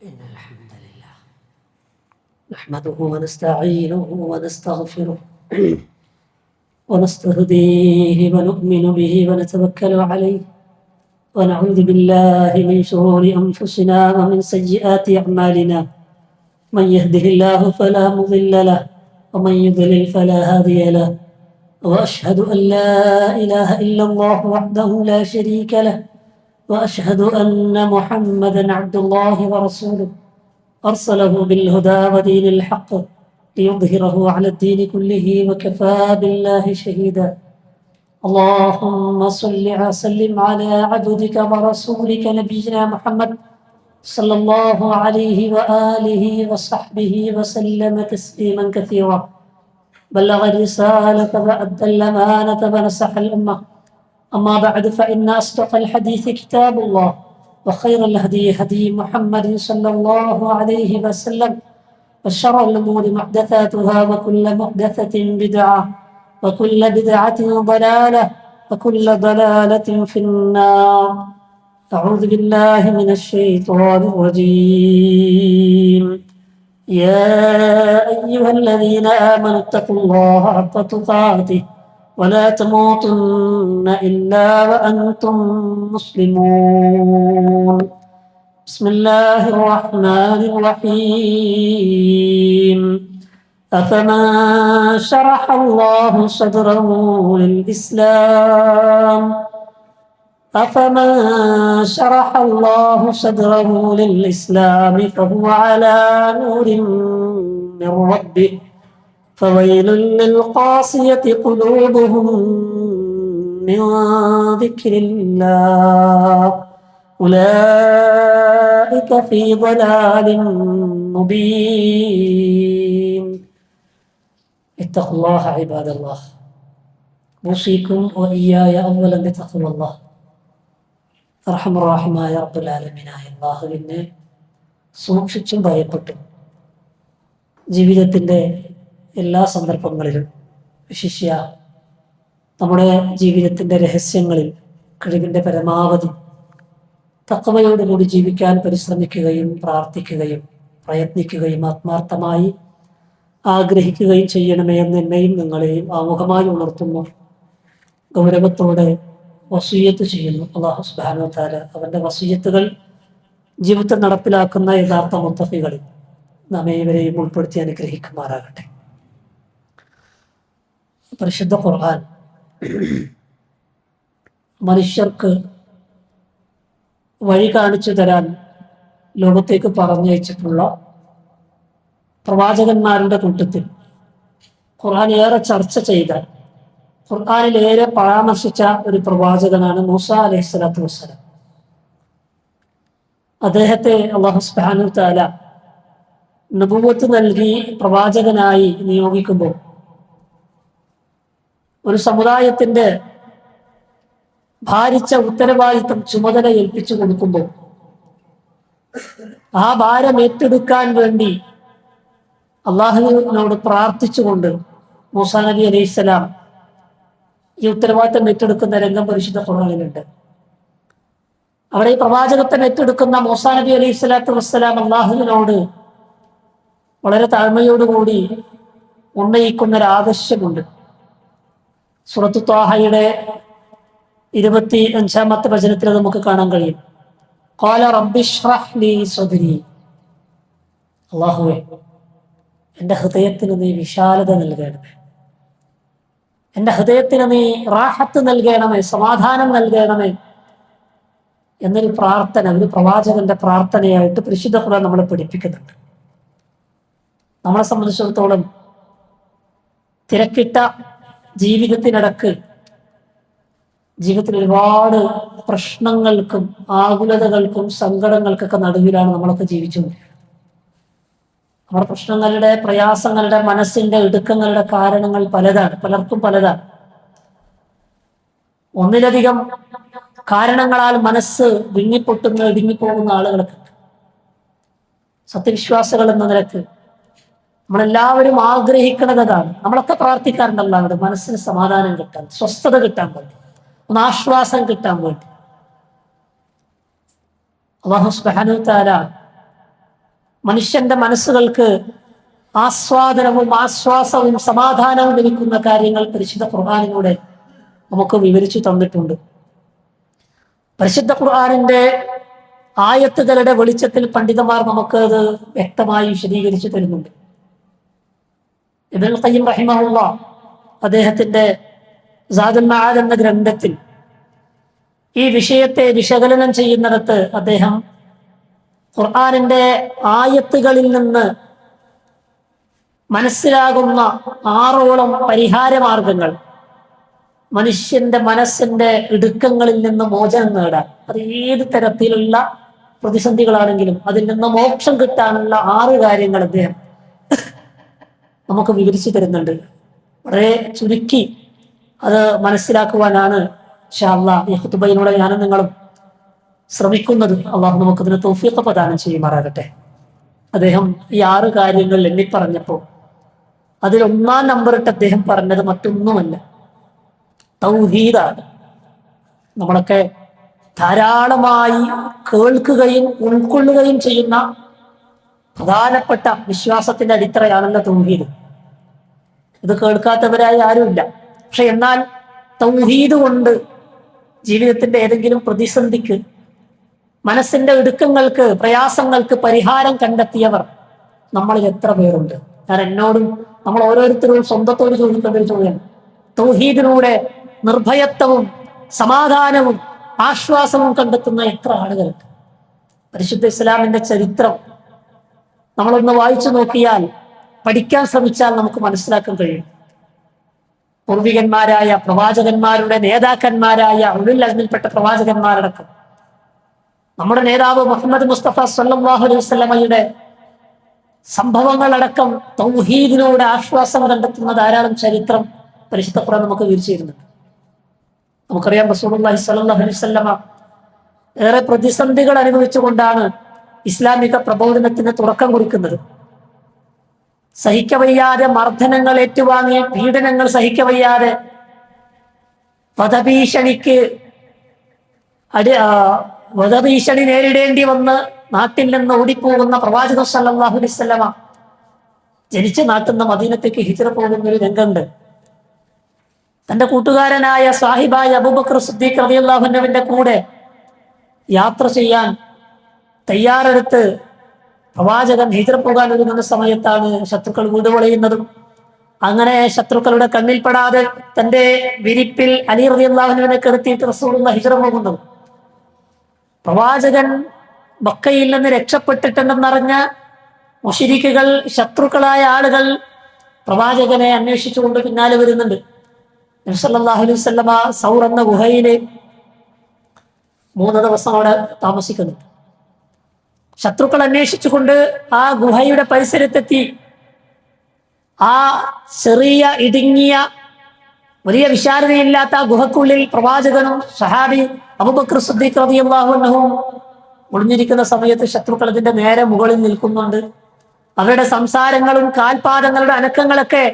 إن الحمد لله نحمده ونستعينه ونستغفره ونستهديه ونؤمن به ونتوكل عليه ونعوذ بالله من شرور أنفسنا ومن سيئات أعمالنا من يهده الله فلا مضل له ومن يضلل فلا هادي له وأشهد أن لا إله إلا الله وحده لا شريك له وأشهد أن محمدا عبد الله ورسوله أرسله بالهدى ودين الحق ليظهره على الدين كله وكفى بالله شهيدا اللهم صل وسلم على عبدك ورسولك نبينا محمد صلى الله عليه وآله وصحبه وسلم تسليما كثيرا بلغ الرسالة وأدى الأمانة ونصح الأمة أما بعد فإن أصدق الحديث كتاب الله وخير الهدي هدي محمد صلى الله عليه وسلم وشر الأمور محدثاتها وكل محدثة بدعة وكل بدعة ضلالة وكل ضلالة في النار أعوذ بالله من الشيطان الرجيم يا أيها الذين آمنوا اتقوا الله حق تقاته ولا تموتن إلا وأنتم مسلمون بسم الله الرحمن الرحيم أفمن شرح الله صدره للإسلام فهو على نور من ربه فويل للقاسية قلوبهم من ذكر الله أولئك في ضلال مبين اتقوا الله عباد الله أوصيكم وإياي أولا بتقوى الله അർഹമർ-റഹീമായ റബ്ബുൽ ആലമീനായ അല്ലാഹുവിനെ സൂക്ഷിച്ചും ഭയപ്പെട്ടും ജീവിതത്തിൻ്റെ എല്ലാ സന്ദർഭങ്ങളിലും വിശിഷ്യ നമ്മുടെ ജീവിതത്തിൻ്റെ രഹസ്യങ്ങളിൽ കഴിവിൻ്റെ പരമാവധി തഖ്വയോടുകൂടി ജീവിക്കാൻ പരിശ്രമിക്കുകയും പ്രാർത്ഥിക്കുകയും പ്രയത്നിക്കുകയും ആത്മാർത്ഥമായി ആഗ്രഹിക്കുകയും ചെയ്യണമേ എന്ന് എന്നെയും നിങ്ങളെയും ആമുഖമായി ഉണർത്തുന്നു, ഗൗരവത്തോടെ വസിയ്യത്ത് ചെയ്യുന്നു. അല്ലാഹു സുബ്ഹാനഹു വ തആല അവൻ്റെ വസിയ്യത്തുകൾ ജീവിതത്തിൽ നടപ്പിലാക്കുന്ന യഥാർത്ഥ മുത്തഖികളിൽ നമ്മെ ഇവരെയും ഉൾപ്പെടുത്തി അനുഗ്രഹിക്കുമാറാകട്ടെ. പരിശുദ്ധ ഖുർആൻ മനുഷ്യർക്ക് വഴി കാണിച്ചു തരാൻ ലോകത്തേക്ക് പറഞ്ഞയച്ചിട്ടുള്ള പ്രവാചകന്മാരുടെ കൂട്ടത്തിൽ ഖുർആൻ ഏറെ ചർച്ച ചെയ്ത, ഖുർആനിൽ ഏറെ പരാമർശിച്ച ഒരു പ്രവാചകനാണ് മൂസാ അലൈഹിസ്സലാത്തു വസ്സലാം. അദ്ദേഹത്തെ അല്ലാഹു സുബ്ഹാനഹു വ തആല നബുവത്ത് നൽകി പ്രവാചകനായി നിയോഗിക്കുമ്പോൾ ഒരു സമുദായത്തിന്റെ ഭാരിച്ച ഉത്തരവാദിത്വം ചുമതല ഏൽപ്പിച്ചു കൊടുക്കുമ്പോൾ ആ ഭാരം ഏറ്റെടുക്കാൻ വേണ്ടി അള്ളാഹുവിനോട് പ്രാർത്ഥിച്ചുകൊണ്ട് മൂസാ നബി അലൈഹിസ്സലാം ഈ ഉത്തരവാദിത്തം ഏറ്റെടുക്കുന്ന രംഗം പരിശുദ്ധ ഖുർആനിലുണ്ട്. അവിടെ ഈ പ്രവാചകത്വം ഏറ്റെടുക്കുന്ന മൂസാ നബി അലൈഹിസ്സലാത്തു വസ്സലാം അള്ളാഹുവിനോട് വളരെ താഴ്മയോടുകൂടി ഉന്നയിക്കുന്ന ഒരു ആവശ്യമുണ്ട്. സൂറത്തു ത്വാഹയുടെ 25-ാമത്തെ വചനത്തിൽ നമുക്ക് കാണാൻ കഴിയും. ഖാല റബ്ബി ഇശ്റഹ് ലീ സദ്രി, അല്ലാഹുവേ എൻ്റെ ഹൃദയത്തിന് നീ വിശാലത നൽകണമേ, എൻ്റെ ഹൃദയത്തിന് നീ റാഹത്ത് നൽകണമേ, സമാധാനം നൽകണമേ എന്നൊരു പ്രാർത്ഥന, ഒരു പ്രവാചകന്റെ പ്രാർത്ഥനയായിട്ട് പരിശുദ്ധ ഖുർആൻ നമ്മളെ പഠിപ്പിക്കുന്നുണ്ട്. നമ്മളെ സംബന്ധിച്ചിടത്തോളം തിരക്കിട്ട ജീവിതത്തിനിടക്ക് ജീവിതത്തിൽ ഒരുപാട് പ്രശ്നങ്ങൾക്കും ആകുലതകൾക്കും സങ്കടങ്ങൾക്കൊക്കെ നടുവിലാണ് നമ്മളൊക്കെ ജീവിച്ചുകൊണ്ടിരിക്കുന്നത്. നമ്മുടെ പ്രശ്നങ്ങളുടെ, പ്രയാസങ്ങളുടെ, മനസ്സിന്റെ ഇടുക്കങ്ങളുടെ കാരണങ്ങൾ പലതാണ്, പലർക്കും പലതാണ്. ഒന്നിലധികം കാരണങ്ങളാൽ മനസ്സ് വിങ്ങിപ്പൊട്ടുന്ന, ഇടുങ്ങിപ്പോകുന്ന ആളുകളൊക്കെ ഉണ്ട്. സത്യവിശ്വാസികൾ എന്ന നിലക്ക് നമ്മളെല്ലാവരും ആഗ്രഹിക്കുന്നത് അതാണ്. നമ്മളൊക്കെ പ്രാർത്ഥിക്കാറുണ്ടല്ലോ അവിടെ മനസ്സിന് സമാധാനം കിട്ടാൻ, സ്വസ്ഥത കിട്ടാൻ വേണ്ടി, ഒന്ന് ആശ്വാസം കിട്ടാൻ വേണ്ടി. അല്ലാഹു സുബ്ഹാനഹു വ തആല മനുഷ്യന്റെ മനസ്സുകൾക്ക് ആസ്വാദനവും ആശ്വാസവും സമാധാനവും ലഭിക്കുന്ന കാര്യങ്ങൾ പരിശുദ്ധ ഖുർആനിലൂടെ നമുക്ക് വിവരിച്ചു തന്നിട്ടുണ്ട്. പരിശുദ്ധ ഖുർആനിന്റെ ആയത്തുകളുടെ വെളിച്ചത്തിൽ പണ്ഡിതന്മാർ നമുക്ക് അത് വ്യക്തമായി വിശദീകരിച്ചു തരുന്നുണ്ട്. ഇബ്നുൽ ഖയ്യിം റഹിമഹുല്ലാഹ് അദ്ദേഹത്തിന്റെ സാദുൽ മആദ് എന്ന ഗ്രന്ഥത്തിൽ ഈ വിഷയത്തെ വിശകലനം ചെയ്യുന്നിടത്ത് അദ്ദേഹം ഖുർആനിന്റെ ആയത്തുകളിൽ നിന്ന് മനസ്സിലാകുന്ന 6ഓളം പരിഹാരമാർഗങ്ങൾ, മനുഷ്യന്റെ മനസ്സിന്റെ ഇടുക്കങ്ങളിൽ നിന്ന് മോചനം നേടാൻ, അത് ഏത് തരത്തിലുള്ള പ്രതിസന്ധികളാണെങ്കിലും അതിൽ നിന്ന് മോക്ഷം കിട്ടാനുള്ള 6 കാര്യങ്ങൾ അദ്ദേഹം നമുക്ക് വിവരിച്ചു തരുന്നുണ്ട്. വളരെ ചുരുക്കി അത് മനസ്സിലാക്കുവാനാണ് ഇൻഷാ അല്ലാഹ് ഈ ഖുതുബയിലൂടെ ഞാനും നിങ്ങളും ശ്രമിക്കുന്നത്. അള്ളാഹു നമുക്കതിന് തൗഫീഖ് പ്രദാനം ചെയ്യുമാറാകട്ടെ. അദ്ദേഹം ഈ 6 കാര്യങ്ങൾ എണ്ണിപ്പറഞ്ഞപ്പോൾ അതിൽ 1-ാം നമ്പറിട്ട് അദ്ദേഹം പറഞ്ഞത് മറ്റൊന്നുമല്ല, തൗഹീദാണ്. നമ്മളൊക്കെ ധാരാളമായി കേൾക്കുകയും ഉൾക്കൊള്ളുകയും ചെയ്യുന്ന പ്രധാനപ്പെട്ട വിശ്വാസത്തിന്റെ അടിത്തറയാണല്ലോ തൗഹീദ്. ഇത് കേൾക്കാത്തവരായി ആരുമില്ല. പക്ഷെ എന്നാൽ തൗഹീദ് കൊണ്ട് ജീവിതത്തിന്റെ ഏതെങ്കിലും പ്രതിസന്ധിക്ക്, മനസ്സിന്റെ ഇടുക്കങ്ങൾക്ക്, പ്രയാസങ്ങൾക്ക് പരിഹാരം കണ്ടെത്തിയവർ നമ്മളിൽ എത്ര പേരുണ്ട്? ഞാൻ എന്നോടും നമ്മൾ ഓരോരുത്തരും സ്വന്തത്തോട് ചോദിക്കേണ്ട ഒരു ചോദ്യം, തൗഹീദിലൂടെ നിർഭയത്വവും സമാധാനവും ആശ്വാസവും കണ്ടെത്തുന്ന എത്ര ആളുകളുണ്ട്? പരിശുദ്ധ ഇസ്ലാമിന്റെ ചരിത്രം നമ്മളൊന്ന് വായിച്ചു നോക്കിയാൽ, പഠിക്കാൻ ശ്രമിച്ചാൽ നമുക്ക് മനസ്സിലാക്കാൻ കഴിയും. പൂർവികന്മാരായ പ്രവാചകന്മാരുടെ നേതാക്കന്മാരായ ഉലുൽ അസ്മിൽപ്പെട്ട പ്രവാചകന്മാരടക്കം നമ്മുടെ നേതാവ് മുഹമ്മദ് മുസ്തഫ സ്വല്ലല്ലാഹു അലൈഹി വസല്ലമയുടെ സംഭവങ്ങളടക്കം തൗഹീദിനോട് ആശ്വാസം കണ്ടെത്തുന്ന ധാരാളം ചരിത്രം പരിശുദ്ധ ഖുർആൻ നമുക്ക് വിവരിച്ചു തരുന്നുണ്ട്. നമുക്കറിയാം, റസൂലുള്ളാഹി സ്വല്ലല്ലാഹു അലൈഹി വസല്ലമ ഏറെ പ്രതിസന്ധികൾ അനുഭവിച്ചുകൊണ്ടാണ് ഇസ്ലാമിക പ്രബോധനത്തിന് തുടക്കം കുറിക്കുന്നത്. സഹിക്കവയ്യാതെ മർദ്ദനങ്ങൾ ഏറ്റുവാങ്ങി, പീഡനങ്ങൾ സഹിക്കവയ്യാതെ വധഭീഷണി നേരിടേണ്ടി വന്ന് നാട്ടിൽ നിന്ന് ഓടിപ്പോകുന്ന പ്രവാചകൻ സല്ലല്ലാഹു അലൈഹി വസല്ലമ ജനിച്ച നാട്ടിൽ നിന്ന് മദീനത്തേക്ക് ഹിജ്റ പോകുന്ന ഒരു രംഗമുണ്ട്. തന്റെ കൂട്ടുകാരനായ സാഹിബായ അബൂബക്കർ സിദ്ദീഖ് റളിയല്ലാഹു അൻഹുവിന്റെ കൂടെ യാത്ര ചെയ്യാൻ തയ്യാറെടുത്ത് പ്രവാചകൻ ഹിജ്റ പോകാൻ ഒരുങ്ങുന്ന സമയത്താണ് ശത്രുക്കൾ വീടുപൊളിയുന്നതും, അങ്ങനെ ശത്രുക്കളുടെ കണ്ണിൽപ്പെടാതെ തന്റെ വിരിപ്പിൽ അലി റളിയല്ലാഹു അൻഹുവിനെ കിടത്തിയിട്ട് റസൂലുള്ളാഹി ഹിജ്റ പോകുന്നത്. പ്രവാചകൻ മക്കയിൽ നിന്ന് രക്ഷപ്പെട്ടിട്ടുണ്ടെന്നറിഞ്ഞ മുശ്രിക്കുകൾ, ശത്രുക്കളായ ആളുകൾ പ്രവാചകനെ അന്വേഷിച്ചുകൊണ്ട് പിന്നാലെ വരുന്നുണ്ട്. നബി സല്ലല്ലാഹു അലൈഹി വസല്ലമ സൗർ എന്ന ഗുഹയില് 3 ദിവസം അവിടെ താമസിക്കുന്നുണ്ട്. ശത്രുക്കൾ അന്വേഷിച്ചുകൊണ്ട് ആ ഗുഹയുടെ പരിസരത്തെത്തി. ആ ചെറിയ ഇടുങ്ങിയ വലിയ വിശാലതയില്ലാത്ത ആ ഗുഹക്കുള്ളിൽ പ്രവാചകനും സഹാബി അബൂബക്കർ സിദ്ദീഖ് റളിയല്ലാഹു അൻഹു ഒളിഞ്ഞിരിക്കുന്ന സമയത്ത് ശത്രുക്കൾ അതിന്റെ നേരെ മുകളിൽ നിൽക്കുന്നുണ്ട്. അവരുടെ സംസാരങ്ങളും കാൽപാദങ്ങളുടെ അനക്കങ്ങളൊക്കെ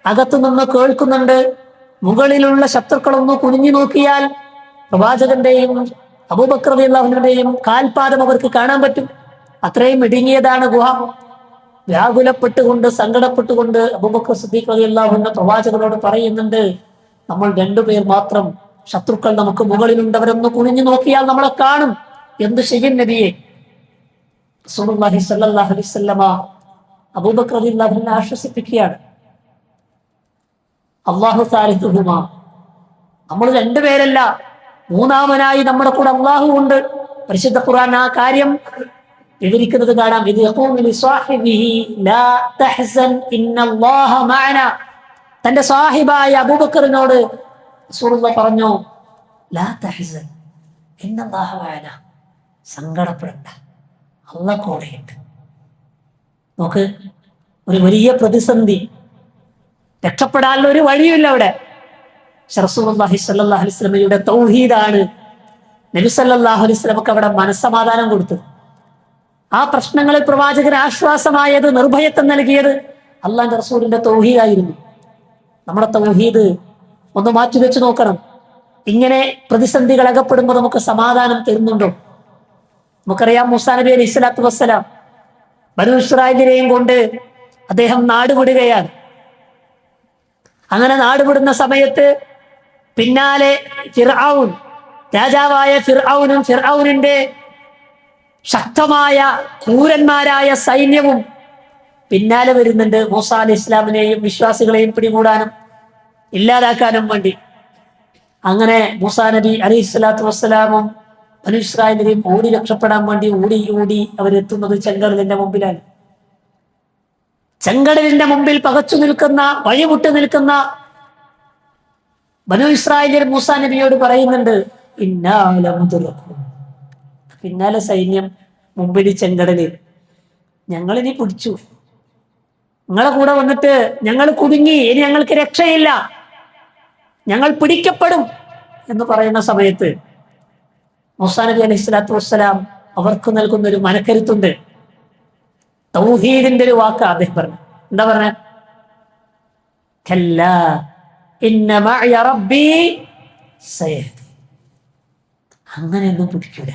അകത്തുനിന്ന് കേൾക്കുന്നുണ്ട്. മുകളിലുള്ള ശത്രുക്കളൊന്ന് കുനിഞ്ഞു നോക്കിയാൽ പ്രവാചകന്റെയും അബൂബക്കർ റളിയല്ലാഹു അൻഹുവിന്റെയും കാൽപാദം അവർക്ക് കാണാൻ പറ്റും. അത്രയും ഇടുങ്ങിയതാണ് ഗുഹ. വ്യാകുലപ്പെട്ടുകൊണ്ട്, സങ്കടപ്പെട്ടുകൊണ്ട് അബൂബക്കർ സിദ്ദീഖ് റളിയല്ലാഹു അൻഹു പ്രവാചകനോട് പറയുന്നുണ്ട്, നമ്മൾ 2 പേർ മാത്രം, ശത്രുക്കൾ നമുക്ക് മുകളിലുണ്ട്, അവരൊന്ന് കുനിഞ്ഞു നോക്കിയാൽ നമ്മളെ കാണും, എന്ത് ചെയ്യും നബിയെ? റസൂലുള്ളാഹി സ്വല്ലല്ലാഹു അലൈഹി വസല്ലമ അബൂബക്കർ റളിയല്ലാഹു അൻഹു ആശ്വസിപ്പിക്കുകയാണ്, അല്ലാഹു സാലിസുഹുമാ, നമ്മൾ 2 പേരല്ല, 3-മനായി നമ്മുടെ കൂടെ അല്ലാഹു ഉണ്ട്. പരിശുദ്ധ ഖുർആൻ ആ കാര്യം വിവരിക്കുന്നത് കാണാം. ഇത് യഖൂലു ലിസ്വാഹിബിഹി ലാ തഹ്സൻ ഇന്നല്ലാഹ മഅനാ. തന്റെ സാഹിബായ അബൂബക്കറിനോട് റസൂലുള്ളാഹി പറഞ്ഞു, ലാ തഹ്സൻ ഇന്നല്ലാഹ മഅനാ, സങ്കടപ്പെടണ്ട, അല്ലാഹു കൂടെയുണ്ട്. നോക്ക്, ഒരു വലിയ പ്രതിസന്ധി, രക്ഷപ്പെടാനുള്ള ഒരു വഴിയില്ല അവിടെ. റസൂലുള്ളാഹി സ്വല്ലല്ലാഹു അലൈഹി വസല്ലമയുടെ തൗഹീദാണ് നബി സല്ലല്ലാഹു അലൈഹി വസല്ലമക്ക് അവിടെ മനസ്സമാധാനം കൊടുത്തത്. ആ പ്രശ്നങ്ങളിൽ പ്രവാചകന് ആശ്വാസമായത്, നിർഭയത്വം നൽകിയത് അള്ളാന്റെ റസൂലിന്റെ തൗഹീദായിരുന്നു. നമ്മുടെ തൗഹീദ് ഒന്ന് മാറ്റി വെച്ച് നോക്കണം. ഇങ്ങനെ പ്രതിസന്ധികൾ അകപ്പെടുമ്പോൾ നമുക്ക് സമാധാനം തരുന്നുണ്ടോ? നമുക്കറിയാം, മൂസാ നബി അലൈഹി സ്വലാത്തു വസ്സലാം ബനൂ ഇസ്രായേലിനെയും കൊണ്ട് അദ്ദേഹം നാടുവിടുകയാണ്. അങ്ങനെ നാടുവിടുന്ന സമയത്ത് പിന്നാലെ ഫിർഔൻ, രാജാവായ ഫിർഔനും ഫിർഔനിന്റെ ശക്തമായ ക്രൂരന്മാരായ സൈന്യവും പിന്നാലെ വരുന്നുണ്ട്, മൂസാ അലൈഹി ഇസ്ലാമിനെയും വിശ്വാസികളെയും പിടികൂടാനും ഇല്ലാതാക്കാനും വേണ്ടി. അങ്ങനെ മൂസാ നബി അലൈഹി സ്വലാത്തു വസ്സലാമും ബനൂ ഇസ്രായേലിനെയും ഓടി രക്ഷപ്പെടാൻ വേണ്ടി ഓടി അവരെത്തുന്നത് ചെങ്കടലിന്റെ മുമ്പിലാണ്. ചെങ്കടലിന്റെ മുമ്പിൽ പകച്ചു നിൽക്കുന്ന, വഴിമുട്ട് നിൽക്കുന്ന ബനൂ ഇസ്രായേലിയർ മൂസാ നബിയോട് പറയുന്നുണ്ട്, പിന്നാലെ സൈന്യം, മുമ്പിൽ ചെങ്കടല്, ഞങ്ങളിനി പിടിച്ചു, നിങ്ങളെ കൂടെ വന്നിട്ട് ഞങ്ങൾ കുടുങ്ങി, ഇനി ഞങ്ങൾക്ക് രക്ഷയില്ല, ഞങ്ങൾ പിടിക്കപ്പെടും എന്ന് പറയുന്ന സമയത്ത് മൂസാ നബി അലൈഹി സ്വലാത്തു വസ്സലാം അവർക്ക് നൽകുന്ന ഒരു മനക്കരുത്തുണ്ട്. തൗഹീദിന്റെ ഒരു വാക്ക് അദ്ദേഹം പറഞ്ഞു. എന്താ പറഞ്ഞ? അങ്ങനെയൊന്നും പിടിക്കൂല,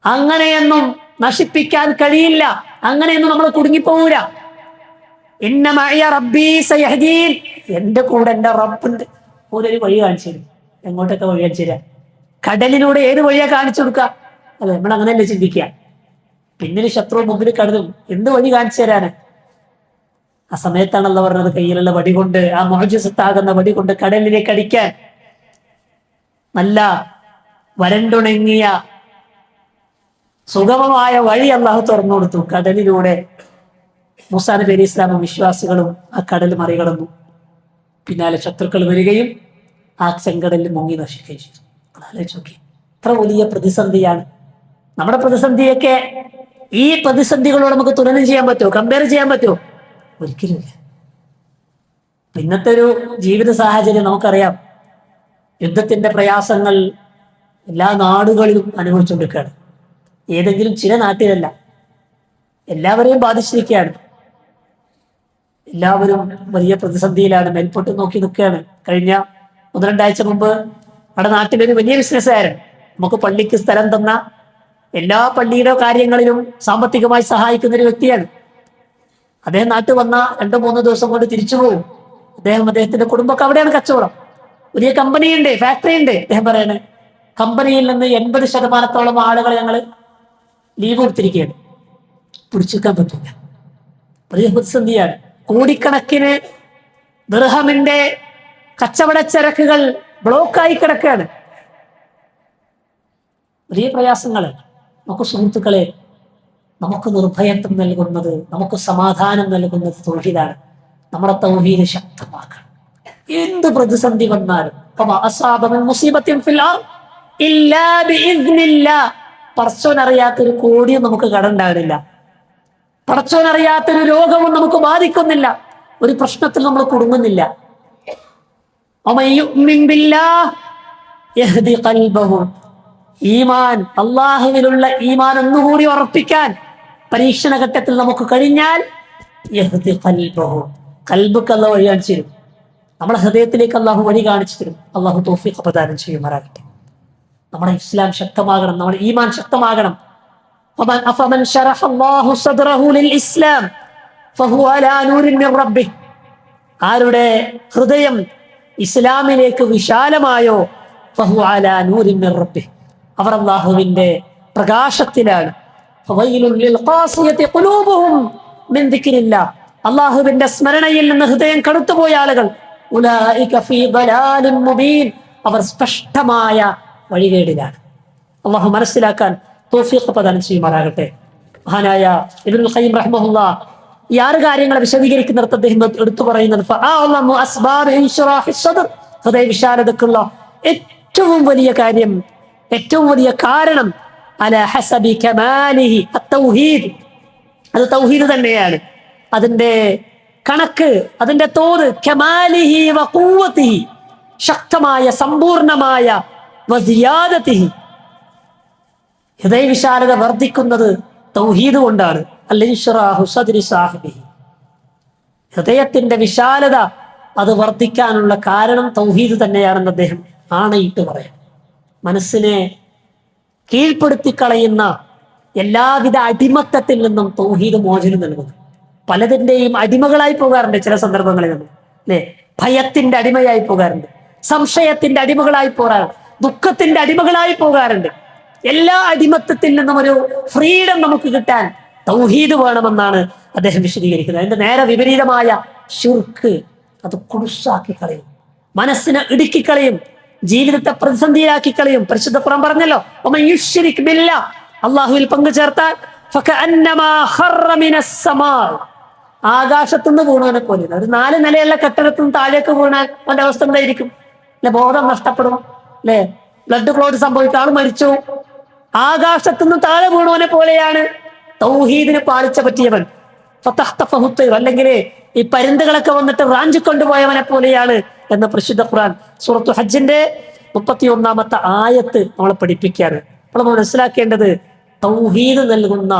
അങ്ങനെയൊന്നും നശിപ്പിക്കാൻ കഴിയില്ല, അങ്ങനെയൊന്നും നമ്മൾ കുടുങ്ങിപ്പോകൂല. ഇന്ന മഅയ റബ്ബി സയഹ്ദീൻ, എന്റെ കൂടെ എന്റെ റബ്ബുണ്ട്, ഓരൊരു വഴി കാണിച്ചു തരും. എങ്ങോട്ടൊക്കെ വഴി കാണിച്ചു തരാം? കടലിലൂടെ ഏത് വഴിയാ കാണിച്ചു കൊടുക്കുക? അല്ലെ, നമ്മൾ അങ്ങനെയല്ലേ ചിന്തിക്കുക. പിന്നിൽ ശത്രു, മുമ്പിൽ കടലും, എന്ത് വഴി കാണിച്ചു തരാന്? ആ സമയത്താണല്ലോ പറഞ്ഞത്, കയ്യിലുള്ള വടി കൊണ്ട്, ആ മുഅ്ജിസത്താകുന്ന വടി കൊണ്ട് കടലിലേക്ക് അടിക്കാൻ നല്ല വരണ്ടുണങ്ങിയ സുഗമമായ വഴി അള്ളാഹു തുറന്നു കൊടുത്തു. കടലിലൂടെ മൂസാ നബി അലൈഹി ഇസ്ലാമും വിശ്വാസികളും ആ കടൽ മറികടന്നു. പിന്നാലെ ശത്രുക്കൾ വരികയും ആ ചെങ്കടലിൽ മുങ്ങി നശിക്കുകയും ചെയ്തു. ആലോചിച്ച് നോക്കി, എത്ര വലിയ പ്രതിസന്ധിയാണ്. നമ്മുടെ പ്രതിസന്ധിയൊക്കെ ഈ പ്രതിസന്ധികളോട് നമുക്ക് തുലനം ചെയ്യാൻ പറ്റുമോ? കമ്പയർ ചെയ്യാൻ പറ്റുമോ? ഒരിക്കലുമില്ല. ഇന്നത്തെ ഒരു ജീവിത സാഹചര്യം നമുക്കറിയാം. യുദ്ധത്തിന്റെ പ്രയാസങ്ങൾ എല്ലാ നാടുകളിലും അനുഭവിച്ചുകൊണ്ടിരിക്കുകയാണ്. ഏതെങ്കിലും ചില നാട്ടിലല്ല, എല്ലാവരെയും ബാധിച്ചിരിക്കുകയാണ്. എല്ലാവരും വലിയ പ്രതിസന്ധിയിലാണ്, മേൽപോട്ട് നോക്കി നിൽക്കുകയാണ്. കഴിഞ്ഞ 1-2 ആഴ്ച മുമ്പ് നമ്മുടെ നാട്ടിലൊരു വലിയ ബിസിനസ്സുകാരൻ, നമുക്ക് പള്ളിക്ക് സ്ഥലം തന്ന, എല്ലാ പള്ളിയുടെ കാര്യങ്ങളിലും സാമ്പത്തികമായി സഹായിക്കുന്ന ഒരു വ്യക്തിയാണ്. അദ്ദേഹം നാട്ടിൽ വന്ന 2-3 ദിവസം കൊണ്ട് തിരിച്ചു പോകും. അദ്ദേഹത്തിന്റെ കുടുംബമൊക്കെ അവിടെയാണ് കച്ചവടം. വലിയ കമ്പനിയുണ്ട്, ഫാക്ടറി ഉണ്ട്. അദ്ദേഹം പറയാണ്, കമ്പനിയിൽ നിന്ന് 80% ആളുകളെ ഞങ്ങൾ ലീവ് കൊടുത്തിരിക്കുകയാണ്, പിടിച്ചെടുക്കാൻ പറ്റില്ല. വലിയ പ്രതിസന്ധിയാണ്. കോടിക്കണക്കിന് ദിർഹമിന്റെ കച്ചവട ചരക്കുകൾ ബ്ലോക്കായി കിടക്കുകയാണ്. വലിയ പ്രയാസങ്ങളാണ്. നമുക്ക് സുഹൃത്തുക്കളെ, നമുക്ക് നിർഭയത്വം നൽകുന്നത്, നമുക്ക് സമാധാനം നൽകുന്നത് തൗഹീദാണ്. നമ്മുടെ തൗഹീദ് ശക്തമാക്കണം. എന്ത് പ്രതിസന്ധി വന്നാലും പടച്ചോനറിയാത്തൊരു കോടിയും നമുക്ക് കടണ്ടാവില്ല, പടച്ചോനറിയാത്തൊരു രോഗവും നമുക്ക് ബാധിക്കുന്നില്ല, ഒരു പ്രശ്നത്തിൽ നമ്മൾ കുടുങ്ങുന്നില്ല. ഈമാൻ, അള്ളാഹുവിലുള്ള ഈമാൻ ഒന്നുകൂടി ഉറപ്പിക്കാൻ പരീക്ഷണ ഘട്ടത്തിൽ നമുക്ക് കഴിഞ്ഞാൽ കൽബുക്ക് അല്ലാഹു വഴി കാണിച്ചു തരും. നമ്മുടെ ഹൃദയത്തിലേക്ക് അള്ളാഹു വഴി കാണിച്ചു തരും. അള്ളാഹു തൗഫീഖ് പ്രദാനം ചെയ്യുമാറാകട്ടെ. നമ്മുടെ ഇസ്ലാം ശക്തമാകണം, നമ്മുടെ ഈമാൻ ശക്തമാകണം. ആരുടെ ഹൃദയം ഇസ്ലാമിലേക്ക് വിശാലമായോ അവർ അള്ളാഹുവിന്റെ പ്രകാശത്തിലാണ്. അള്ളാഹുവിന്റെ സ്മരണയിൽ നിന്ന് ഹൃദയം കടുത്തുപോയ ആളുകൾ അവർ സ്പഷ്ടമായ വഴികേടിലാണ്. അള്ളാഹു മനസ്സിലാക്കാൻ തൗഫീഖ് പ്രദാനം ചെയ്യുമാറാകട്ടെ. മഹാനായ ഇബ്നുൽ ഖയ്യിം റഹിമഹുല്ലാഹ് ഈ 6 കാര്യങ്ങളെ വിശദീകരിക്കുന്നിടത്ത് അദ്ദേഹം എടുത്തു പറയുന്നത്, ഹൃദയ വിശാലതക്കുള്ള ഏറ്റവും വലിയ കാര്യം, ഏറ്റവും വലിയ കാരണം അല ഹസബി കമാലിഹി അത്തൗഹീദ്, അത് തൗഹീദ് തന്നെയാണ്. അതിന്റെ കണക്ക്, അതിന്റെ തോത്, കമാലിഹി വഖുവതിഹി, ശക്തമായ സമ്പൂർണമായ, വസിയാദതിഹി, ഹൃദയ വിശാലത വർദ്ധിക്കുന്നത് തൗഹീദ് കൊണ്ടാണ്. അൽ-ഇൻശിറാഹു സദ്രി സാഹിബിഹി, ഹൃദയത്തിന്റെ വിശാലത അത് വർദ്ധിക്കാനുള്ള കാരണം തൗഹീദ് തന്നെയാണെന്ന് അദ്ദേഹം ആണയിട്ട് പറയാം. മനസ്സിനെ കീഴ്പ്പെടുത്തി കളയുന്ന എല്ലാവിധ അടിമത്തത്തിൽ നിന്നും തൗഹീദ് മോചനം നൽകുന്നു. പലതിന്റെയും അടിമകളായി പോകാറുണ്ട് ചില സന്ദർഭങ്ങളിൽ നമ്മൾ, അല്ലെ? ഭയത്തിന്റെ അടിമയായി പോകാറുണ്ട്, സംശയത്തിന്റെ അടിമകളായി പോകാറുണ്ട്, ദുഃഖത്തിന്റെ അടിമകളായി പോകാറുണ്ട്. എല്ലാ അടിമത്തത്തിൽ നിന്നും ഒരു ഫ്രീഡം നമുക്ക് കിട്ടാൻ തൗഹീദ് വേണമെന്നാണ് അദ്ദേഹം വിശദീകരിക്കുന്നത്. അതിന്റെ നേരെ വിപരീതമായ ശിർക്ക് അത് കുടുസാക്കി കളയും, മനസ്സിനെ ഇടുക്കിക്കളയും, ജീവിതത്തെ പ്രതിസന്ധിയിലാക്കി കളയും. പരിശുദ്ധ ഖുർആൻ പറഞ്ഞല്ലോ, വമൻ യുശ്രിക് ബില്ലാഹ്, അല്ലാഹുവിൽ പങ്കു ചേർത്താൽ ഫകഅന്നമാ ഖറ മിനസ് സമാ, ആകാശത്തുനിന്ന് വീണവനെ പോലെ. ഒരു 4 നിലയുള്ള കെട്ടിടത്തിൽ നിന്ന് താഴേക്ക് വീണാൽ അവന്റെ അവസ്ഥ എന്തായിരിക്കും? അല്ലെ, ബോധം നഷ്ടപ്പെടും, അല്ലെ? ബ്ലഡ് ക്ലോട്ട് സംഭവിക്കും, ആൾ മരിച്ചു. ആകാശത്തുനിന്ന് താഴെ വീണവനെ പോലെയാണ് തൗഹീദിന് പാലിച്ച പറ്റിയവൻ. അല്ലെങ്കിൽ ഈ പരുന്തുകളൊക്കെ വന്നിട്ട് റാഞ്ചി കൊണ്ടുപോയവനെ പോലെയാണ് എന്ന് പരിശുദ്ധ ഖുർആൻ സൂറത്തു ഹജ്ജിന്റെ 31-ാമത്തെ ആയത്ത് നമ്മളെ പഠിപ്പിക്കുകയാണ്. നമ്മൾ മനസ്സിലാക്കേണ്ടത് തൗഹീദ് നൽകുന്ന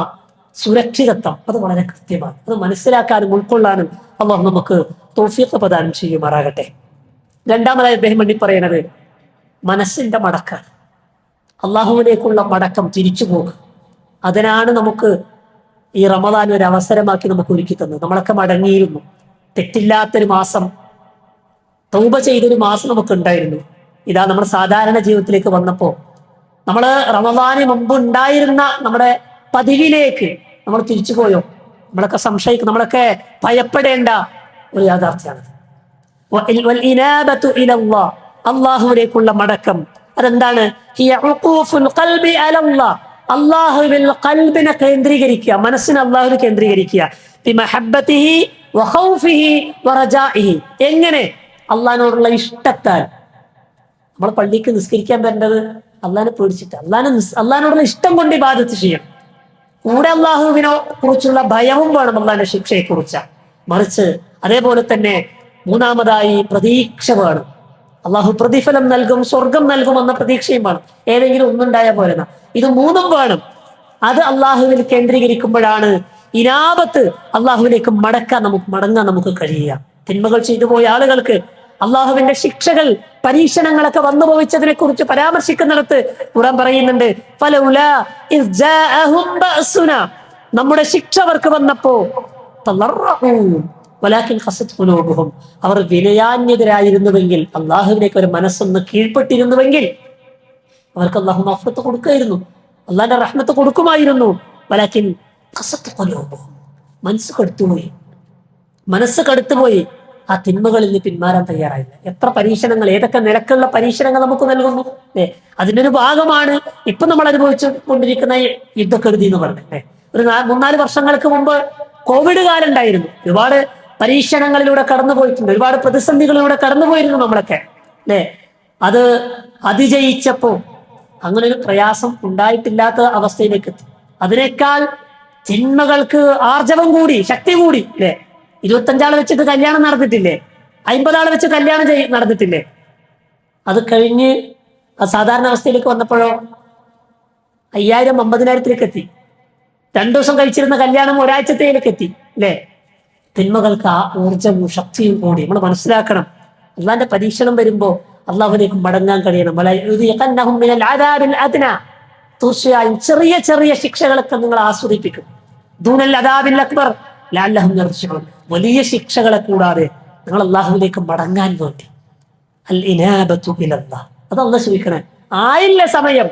സുരക്ഷിതത്വം അത് വളരെ കൃത്യമാണ്. അത് മനസ്സിലാക്കാനും ഉൾക്കൊള്ളാനും അല്ലാഹു നമുക്ക് തൗഫീഖ് പ്രദാനം ചെയ്യുമാറാകട്ടെ. രണ്ടാമതായി അദ്ദേഹം വേണ്ടി പറയുന്നത് മനസ്സിന്റെ മടക്കാണ്. അള്ളാഹുവിലേക്കുള്ള മടക്കം, തിരിച്ചു പോകുക. അതിനാണ് നമുക്ക് ഈ റമദാൻ ഒരു അവസരമാക്കി നമുക്ക് ഒരുക്കി തന്നത്. നമ്മളൊക്കെ മടങ്ങിയിരുന്നു. തെറ്റില്ലാത്തൊരു മാസം, തൗബ ചെയ്തൊരു മാസം നമുക്ക് ഉണ്ടായിരുന്നു. ഇതാ നമ്മുടെ സാധാരണ ജീവിതത്തിലേക്ക് വന്നപ്പോ നമ്മൾ റമദാന് മുമ്പ് ഉണ്ടായിരുന്ന നമ്മുടെ പതിവിലേക്ക് നമ്മൾ തിരിച്ചു പോയോ? നമ്മളൊക്കെ സംശയിക്കും, നമ്മളൊക്കെ ഭയപ്പെടേണ്ട ഒരു യാഥാർത്ഥ്യമാണത്. അള്ളാഹുവിലേക്കുള്ള മടക്കം അതെന്താണ്? അള്ളാഹുവിൽ ഖൽബിനെ കേന്ദ്രീകരിക്കുക, മനസ്സിനെ അള്ളാഹുവിൽ കേന്ദ്രീകരിക്കുക. എങ്ങനെ? അള്ളാഹിനോടുള്ള ഇഷ്ടത്താൽ. നമ്മൾ പള്ളിക്ക് നിസ്കരിക്കാൻ വരേണ്ടത് അള്ളാഹിനെ പേടിച്ചിട്ട്, അള്ളാഹിനോടുള്ള ഇഷ്ടം കൊണ്ട് ഇബാദത്ത് ചെയ്യണം. കൂടെ അള്ളാഹുവിനെ കുറിച്ചുള്ള ഭയവും വേണം, അള്ളാഹിന്റെ ശിക്ഷയെ കുറിച്ച. മറിച്ച് അതേപോലെ തന്നെ മൂന്നാമതായി പ്രതീക്ഷ വേണം. അള്ളാഹു പ്രതിഫലം നൽകും, സ്വർഗം നൽകുമെന്ന പ്രതീക്ഷയും വേണം. ഏതെങ്കിലും ഒന്നുണ്ടായ പോലെ ഇത് മൂന്നും വേണം. അത് അള്ളാഹുവിൽ കേന്ദ്രീകരിക്കുമ്പോഴാണ് ഇനാബത്ത്, അള്ളാഹുവിലേക്ക് മടങ്ങാൻ നമുക്ക് കഴിയുക. തിന്മകൾ ചെയ്തു പോയ ആളുകൾക്ക് അള്ളാഹുവിന്റെ ശിക്ഷകൾ, പരീക്ഷണങ്ങളൊക്കെ വന്നു ഭവിച്ചതിനെ കുറിച്ച് പരാമർശിക്കുന്നിടത്ത് ഖുർആൻ പറയുന്നുണ്ട്, ഫലൗലാ ഇസ് ജാഅഹും ബഅസുനാ, നമ്മുടെ ശിക്ഷ അവർക്ക് വന്നപ്പോ തളറഉ വലാകിൻ ഖസത് ഖുലൂബുഹും, അവർ വിനയാന്യതരായിരുന്നുവെങ്കിൽ, അള്ളാഹുവിലേക്ക് ഒരു മനസ്സൊന്ന് കീഴ്പ്പെട്ടിരുന്നുവെങ്കിൽ അവർക്ക് അള്ളാഹു മഗ്ഫിറത്ത് കൊടുക്കുമായിരുന്നു, അള്ളാഹിന്റെ റഹ്മത്ത് കൊടുക്കുമായിരുന്നു. വലാകിൻ ഖസത് ഖുലൂബുഹും, മനസ്സ് കടുത്തുപോയി. ആ തിന്മകളിൽ നിന്ന് പിന്മാറാൻ തയ്യാറായില്ല. എത്ര പരീക്ഷണങ്ങൾ, ഏതൊക്കെ നിരക്കുള്ള പരീക്ഷണങ്ങൾ നമുക്ക് നൽകുന്നു, അല്ലെ? അതിനൊരു ഭാഗമാണ് ഇപ്പൊ നമ്മൾ അനുഭവിച്ചു കൊണ്ടിരിക്കുന്ന യുദ്ധക്കെടുതി എന്ന് പറഞ്ഞത്. ഒരു 3-4 വർഷങ്ങൾക്ക് മുമ്പ് കോവിഡ് കാലം ഉണ്ടായിരുന്നു. ഒരുപാട് പരീക്ഷണങ്ങളിലൂടെ കടന്നുപോയിട്ടുണ്ട്, ഒരുപാട് പ്രതിസന്ധികളിലൂടെ കടന്നുപോയിരുന്നു നമ്മളൊക്കെ, അല്ലെ? അത് അതിജയിച്ചപ്പോ അങ്ങനെ ഒരു പ്രയാസം ഉണ്ടായിട്ടില്ലാത്ത അവസ്ഥയിലേക്ക് എത്തി. അതിനേക്കാൾ തിന്മകൾക്ക് ആർജവം കൂടി, ശക്തി കൂടി, അല്ലെ? 25 ആളെ വെച്ചിട്ട് കല്യാണം നടന്നിട്ടില്ലേ? 50 ആളെ വെച്ച് കല്യാണം നടന്നിട്ടില്ലേ? അത് കഴിഞ്ഞ് സാധാരണ അവസ്ഥയിലേക്ക് വന്നപ്പോഴോ 5000 50,000-ത്തിലേക്ക് എത്തി. 2 ദിവസം കഴിച്ചിരുന്ന കല്യാണം ഒരാഴ്ചത്തേക്ക് എത്തി, അല്ലെ? തിന്മകൾക്ക് ആ ഊർജവും ശക്തിയും കൂടി. നമ്മൾ മനസ്സിലാക്കണം, അള്ളാഹിന്റെ പരീക്ഷണം വരുമ്പോ അള്ളാഹുവിലേക്ക് മടങ്ങാൻ കഴിയണം. തീർച്ചയായും ചെറിയ ചെറിയ ശിക്ഷകളൊക്കെ നിങ്ങൾ ആസ്വദിപ്പിക്കും. ദൂനൽ അദാബിൽ അക്ബർ ലഅല്ലഹും യർജിഊൻ, വലിയ ശിക്ഷകളെ കൂടാതെ നിങ്ങൾ അള്ളാഹുവിലേക്ക് മടങ്ങാൻ വേണ്ടി. അൽ ഇനാബത്തു ഇലല്ലാഹ്, അത് അള്ളാഹ് ചോദിക്കണേ. ആയില്ല സമയം,